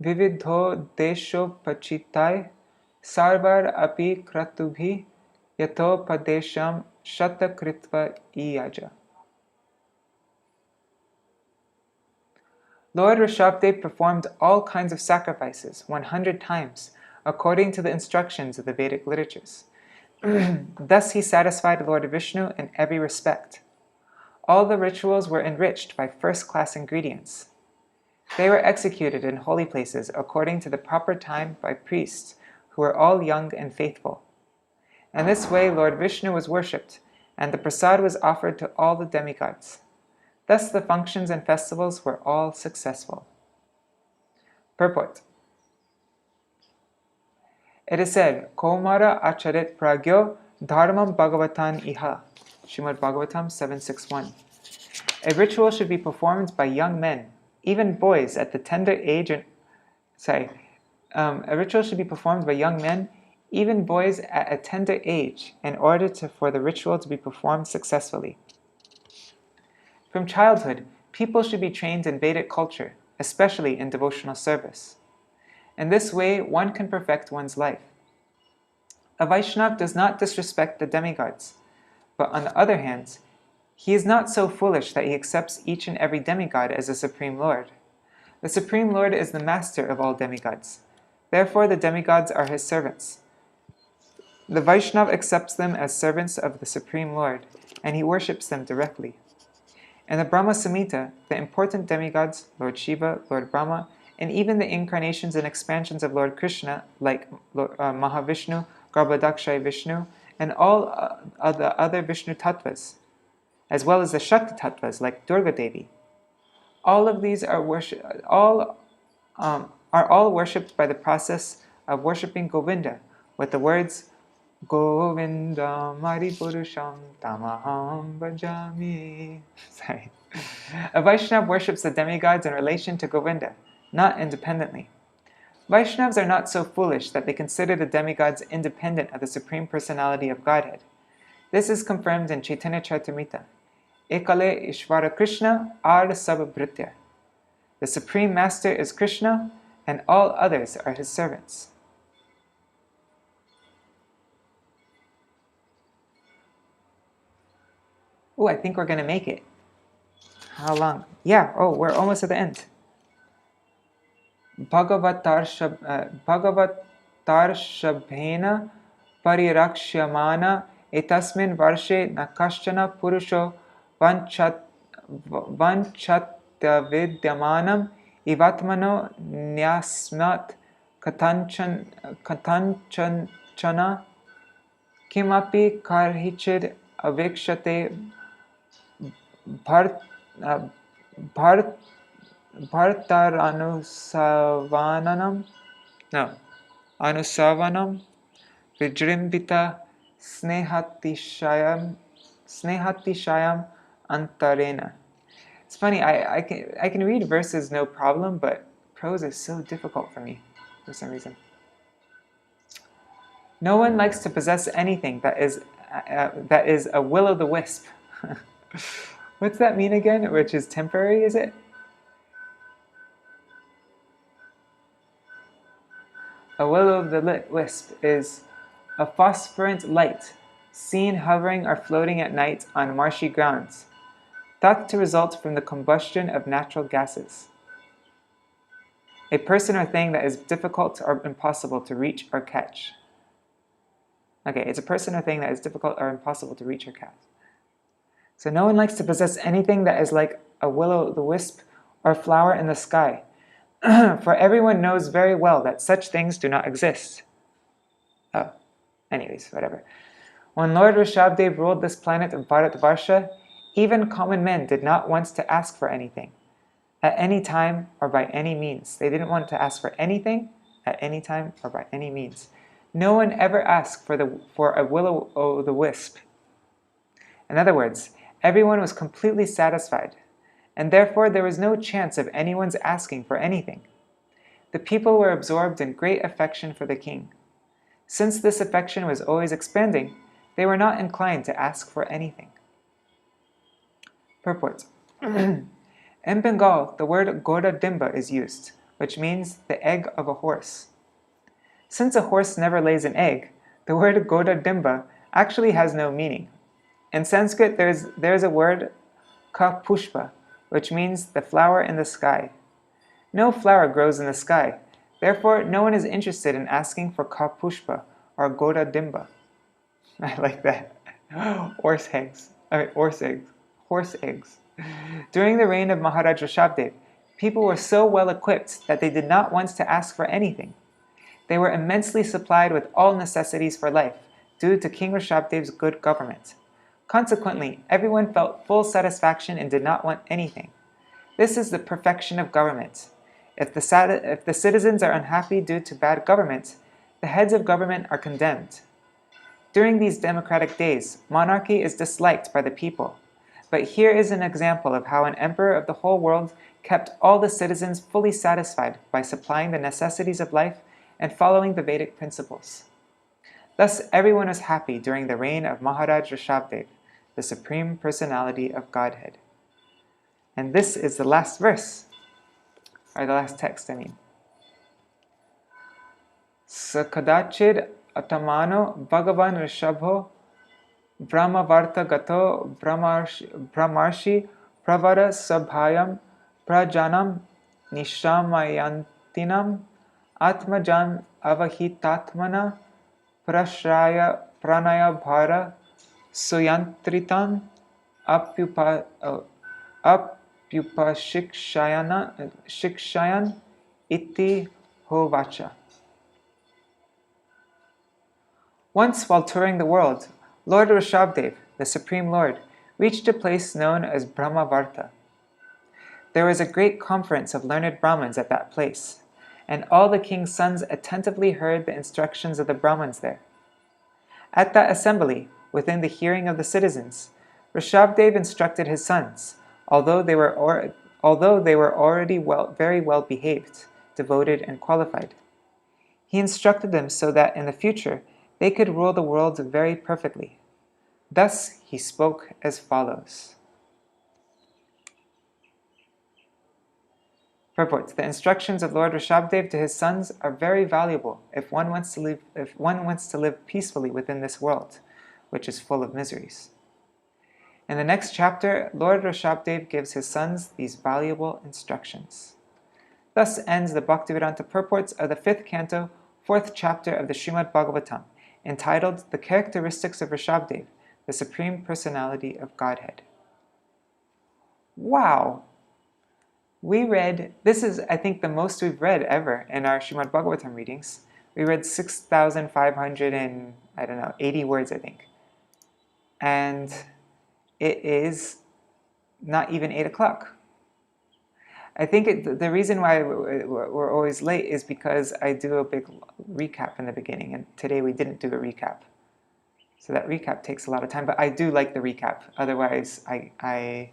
Speaker 1: vividho desho pachitai sarvar api kratubhi yathopadesham shatakritva iyaja. Lord Ṛṣabhadeva performed all kinds of sacrifices 100 times according to the instructions of the Vedic literatures. Thus he satisfied Lord Vishnu in every respect. All the rituals were enriched by first-class ingredients. They were executed in holy places according to the proper time by priests who were all young and faithful. In this way Lord Vishnu was worshipped, and the prasad was offered to all the demigods. Thus the functions and festivals were all successful. Purport. It is said, Kaumara acharit pragyo dharmam bhagavatan iha. Śrīmad-Bhāgavatam 761. A ritual should be performed by young men, even boys at the tender age a ritual should be performed by young men, even boys at a tender age, in order for the ritual to be performed successfully. From childhood, people should be trained in Vedic culture, especially in devotional service. In this way, one can perfect one's life. A Vaishnava does not disrespect the demigods, but on the other hand, he is not so foolish that he accepts each and every demigod as a Supreme Lord. The Supreme Lord is the master of all demigods. Therefore, the demigods are his servants. The Vaishnava accepts them as servants of the Supreme Lord, and he worships them directly. In the Brahma Samhita, the important demigods, Lord Shiva, Lord Brahma, and even the incarnations and expansions of Lord Krishna, like Mahavishnu, Garbhodakshaya Vishnu, and all the other Vishnu Tattvas, as well as the Shakti Tattvas like Durga Devi. All of these are all worshipped by the process of worshipping Govinda with the words Govinda Mari Purusham Tamaham Bhajami. A Vaishnava worships the demigods in relation to Govinda, not independently. Vaishnavas are not so foolish that they consider the demigods independent of the Supreme Personality of Godhead. This is confirmed in Chaitanya Charitamrita. Ekale Ishvara Krishna ar Ṛṣabhadeva. The Supreme Master is Krishna, and all others are his servants. Oh, I think we're going to make it. How long? Yeah, we're almost at the end. Bhagavatarṣabhena parirakṣyamana etasmin varshe na kaśchana purusho vanchattyavidyamanam ivatmano nyasmat katanchana kimapi karhichid avikshate anusavanam vijrimbita snehati-shayam antarena. It's funny, I can read verses no problem, but prose is so difficult for me for some reason. No one likes to possess anything that is a will-o'-the-wisp. What's that mean again? Which is temporary, is it? A will-o'-the-wisp is a phosphorant light seen hovering or floating at night on marshy grounds, thought to result from the combustion of natural gases. A person or thing that is difficult or impossible to reach or catch. Okay, it's a person or thing that is difficult or impossible to reach or catch. So no one likes to possess anything that is like a will-o'-the-wisp or flower in the sky, for everyone knows very well that such things do not exist. Oh, anyways, whatever. When Lord Ṛṣabhadeva ruled this planet of Bharatvarsha, even common men did not want to ask for anything, at any time or by any means. They didn't want to ask for anything, at any time or by any means. No one ever asked for a will-o'-the-wisp. In other words, everyone was completely satisfied, and therefore there was no chance of anyone's asking for anything. The people were absorbed in great affection for the king. Since this affection was always expanding, they were not inclined to ask for anything. Purport. In Bengal, the word Godhead is used, which means the egg of a horse. Since a horse never lays an egg, the word Godhead actually has no meaning. In Sanskrit, there's a word ka-pushpa, which means the flower in the sky. No flower grows in the sky, therefore no one is interested in asking for ka-pushpa or Godhead. I like that. Horse eggs. Horse eggs. During the reign of Maharaj Ṛṣabhadeva, people were so well equipped that they did not want to ask for anything. They were immensely supplied with all necessities for life, due to King Ṛṣabhadeva's good government. Consequently, everyone felt full satisfaction and did not want anything. This is the perfection of government. If the citizens are unhappy due to bad government, the heads of government are condemned. During these democratic days, monarchy is disliked by the people. But here is an example of how an emperor of the whole world kept all the citizens fully satisfied by supplying the necessities of life and following the Vedic principles. Thus, everyone was happy during the reign of Maharaj Ṛṣabhadeva, the Supreme Personality of Godhead. And this is the last verse, or the last text, I mean. Sakadachid atamano Bhagavan Ṛṣabho Brahmavarta gato Brahmarshi pravara sabhayam prajanam nishamayantinam atmajan avahitatmana prashraya pranaya bhara suyantritan apyupashikshayan iti hovacha. Once, while touring the world, Lord Ṛṣabhadeva, the Supreme Lord, reached a place known as Brahmavarta. There was a great conference of learned Brahmins at that place, and all the king's sons attentively heard the instructions of the Brahmins there. At that assembly, within the hearing of the citizens, Ṛṣabhadeva instructed his sons, although they were already very well behaved, devoted, and qualified. He instructed them so that in the future they could rule the world very perfectly. Thus he spoke as follows. Purport. The instructions of Lord Ṛṣabhadeva to his sons are very valuable if one wants to live peacefully within this world, which is full of miseries. In the next chapter, Lord Ṛṣabhadeva gives his sons these valuable instructions. Thus ends the Bhaktivedanta purports of the 5th canto, 4th chapter of the Śrīmad-Bhāgavatam, entitled The Characteristics of Ṛṣabhadeva, the Supreme Personality of Godhead. Wow! We read, this is I think the most we've read ever in our Śrīmad-Bhāgavatam readings. We read 6,580 words, I think. And it is not even 8 o'clock. I think the reason why we're always late is because I do a big recap in the beginning, and today we didn't do a recap. So that recap takes a lot of time, but I do like the recap. Otherwise, I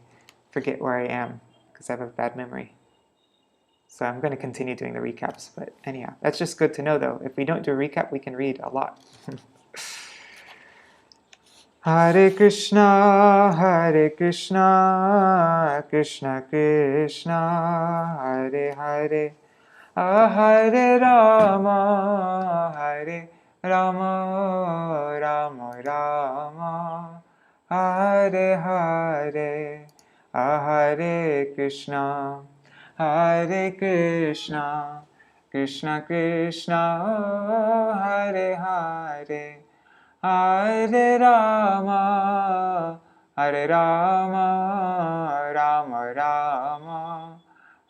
Speaker 1: forget where I am because I have a bad memory. So I'm going to continue doing the recaps, but anyhow, that's just good to know though. If we don't do a recap, we can read a lot. Hare Krishna, Krishna Krishna, Hare Hare, Hare Rama, Hare Rama, Rama Rama, Hare Hare, Hare Krishna, Krishna Krishna, Hare Hare, Hare Rama, Hare Rama, Rama Rama,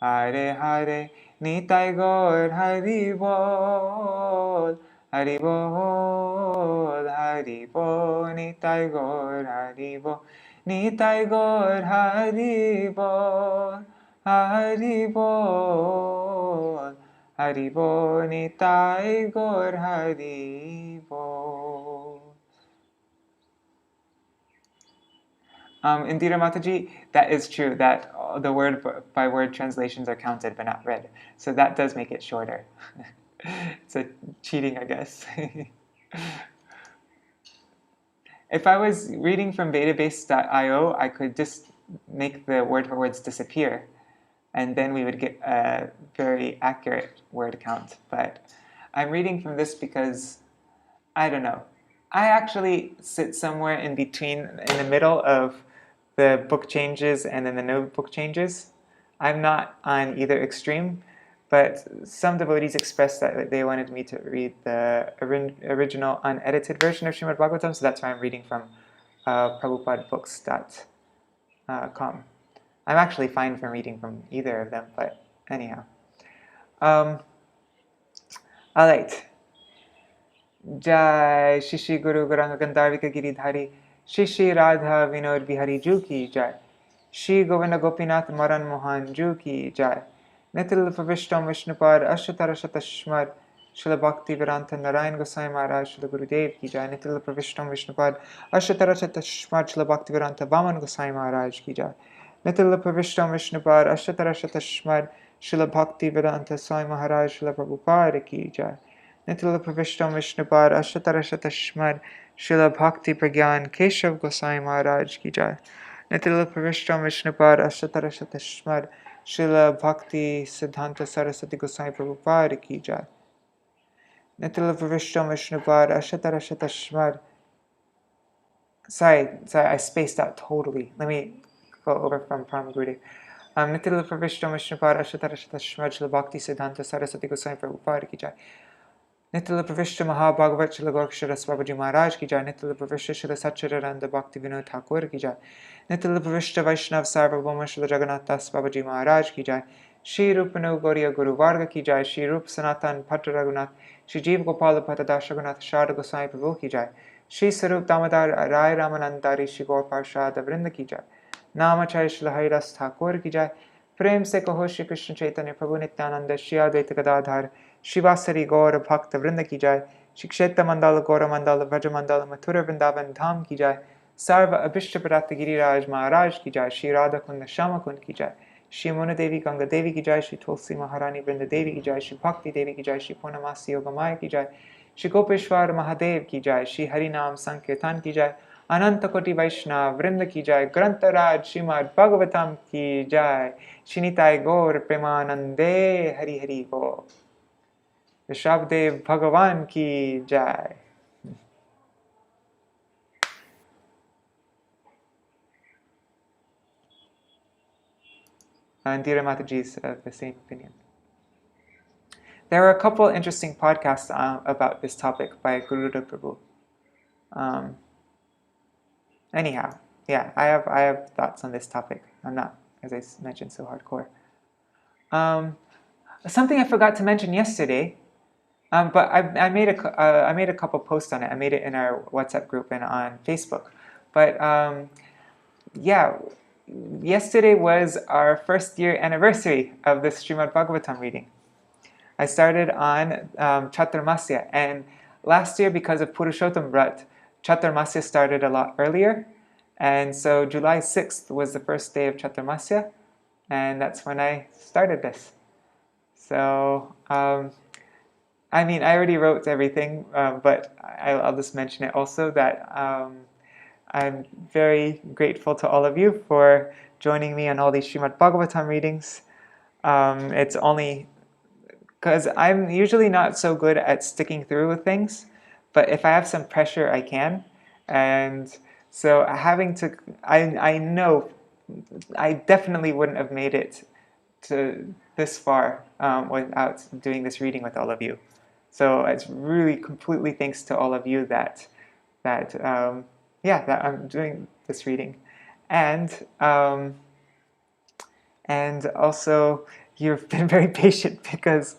Speaker 1: Hare Hare. Nitai Gaur Hari Bol, Hari Bol, Hari Bol. Nitai Gaur Hari Bol, Nitai Gaur Hari Bol, Hari Bol, Hari Bol. Nitai Gaur Hari Bol. Indira Mataji, that is true, that the word by word translations are counted but not read. So that does make it shorter. It's a cheating, I guess. If I was reading from database.io, I could just make the word for words disappear, and then we would get a very accurate word count. But I'm reading from this because, I don't know, I actually sit somewhere in between, in the middle of the book changes and then the no book changes. I'm not on either extreme, but some devotees expressed that they wanted me to read the original unedited version of Śrīmad-Bhāgavatam, so that's why I'm reading from prabhupadbooks.com. I'm actually fine from reading from either of them, but anyhow. All right. Jai Shishi Guru Gauranga Gandharvika Giridhari Shishi Radha Vinod Bihari Ju ki Jai. Shri Govinda Gopinath Maran Mohan Ju ki Jai. Nitil Pravishtam Vishnupad Ashatarashatashmad Srila Bhakti Vedanta Narayan Gosai Maharaj Srila Gurudev ki Jai. Nitil Pravishtam Vishnupad Ashatarashatashmad Srila Bhakti Vedanta Vaman Gosai Maharaj ki Jai. Nitil Pravishtam Vishnupad Ashatarashatashmad Srila Bhakti Vedanta Sai Maharaj Srila Prabhupada ki Jai. Nitila Pravishtam Vishnupad Ashatarashatashmad Srila Bhakti Pragyan Keshav Gosai Maharaj ki Jai. Nitila Pravishtam Vishnupad Ashatarashatashmad Srila Bhakti Siddhanta Saraswati Gosai Prabhupada ki Jai. Nitila Pravishtam Vishnupad Ashatarashatashmad. Sorry, I spaced out totally. Let me go over from Gurudev. Nitila Pravishtam Vishnupad Ashatarashatashmad Srila Bhakti Siddhanta Saraswati Gosai Prabhupada ki Jai. Nitila Pravishta Mahabhagavat Srila Ṛṣabhadeva Maharaj ki Jai. Nitila Pravishta Srila Satchidananda Bhakti Vinod Thakur ki Jai. Nitila Pravishta Vaishnav Sarvabhauma Srila Jagannath Das Babaji Maharaj ki Jai. Shri Rupanu Gauriya Guru Varga ki Jai. Shri Rup Sanatan Patra Raghunath Shri Jeev Gopala Patadash Raghunath Sharda Gosai Prabhu ki Jai. Shri Sarup Damodar Rai Ramanandari Shri Gaur Parshad Vrinda ki Jai. Namacharya Srila Haridas Thakur ki Jai. Prem se kaho Shri Krishna Chaitanya Prabhu Nityananda Shri Advaita Gadadhar Shivasari Gaura Bhakta Vrinda ki Jai. Shiksheta Mandala Gaura Mandala Vraja Mandala Mathura Vrindavan Dham ki Jai. Sarva Abhishta Pradata Giriraj Maharaj ki Jai. Shri Radha Kunda Shama Kund ki Jai. Shri Muna Devi Ganga Devi ki Jai. Shri Tulsi Maharani Vrinda Devi ki Jai. Shri Bhakti Devi ki Jai. Shri Purnamasi Yogamaya ki Jai. Shri Gopeshwar Mahadev ki Jai. Shri Harinam Sankirtan ki Jai. Ananta Koti Vaishnav Vrinda ki Jai. Grantaraj Śrīmad-Bhāgavatam ki Jai. Shinitai Gaur Premanande Hari Hari Bol. Ṛṣabhadeva Bhagavan ki Jai. Indira Mataji is of the same opinion. There are a couple interesting podcasts about this topic by Gurudev Prabhu. Anyhow, yeah, I have thoughts on this topic. I'm not, as I mentioned, so hardcore. Something I forgot to mention yesterday, but I made a couple posts on it. I made it in our WhatsApp group and on Facebook. But yeah, yesterday was our first year anniversary of the Śrīmad-Bhāgavatam reading. I started on Chaturmasya, and last year, because of Purushottam Vrat, Chaturmasya started a lot earlier, and so July 6th was the first day of Chaturmasya, and that's when I started this. So, I mean, I already wrote everything, but I'll just mention it also that I'm very grateful to all of you for joining me on all these Śrīmad-Bhāgavatam readings. It's only because I'm usually not so good at sticking through with things, but if I have some pressure, I can. And so having to, I know I definitely wouldn't have made it to this far without doing this reading with all of you. So it's really completely thanks to all of you that that that I'm doing this reading, and also you've been very patient because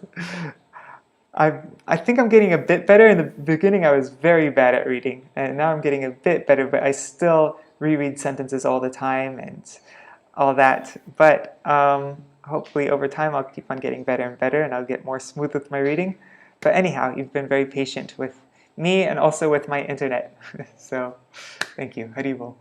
Speaker 1: I think I'm getting a bit better. In the beginning, I was very bad at reading, and now I'm getting a bit better, but I still reread sentences all the time and all that. But hopefully over time, I'll keep on getting better and better, and I'll get more smooth with my reading. But anyhow, you've been very patient with me and also with my internet. So thank you. Haribol.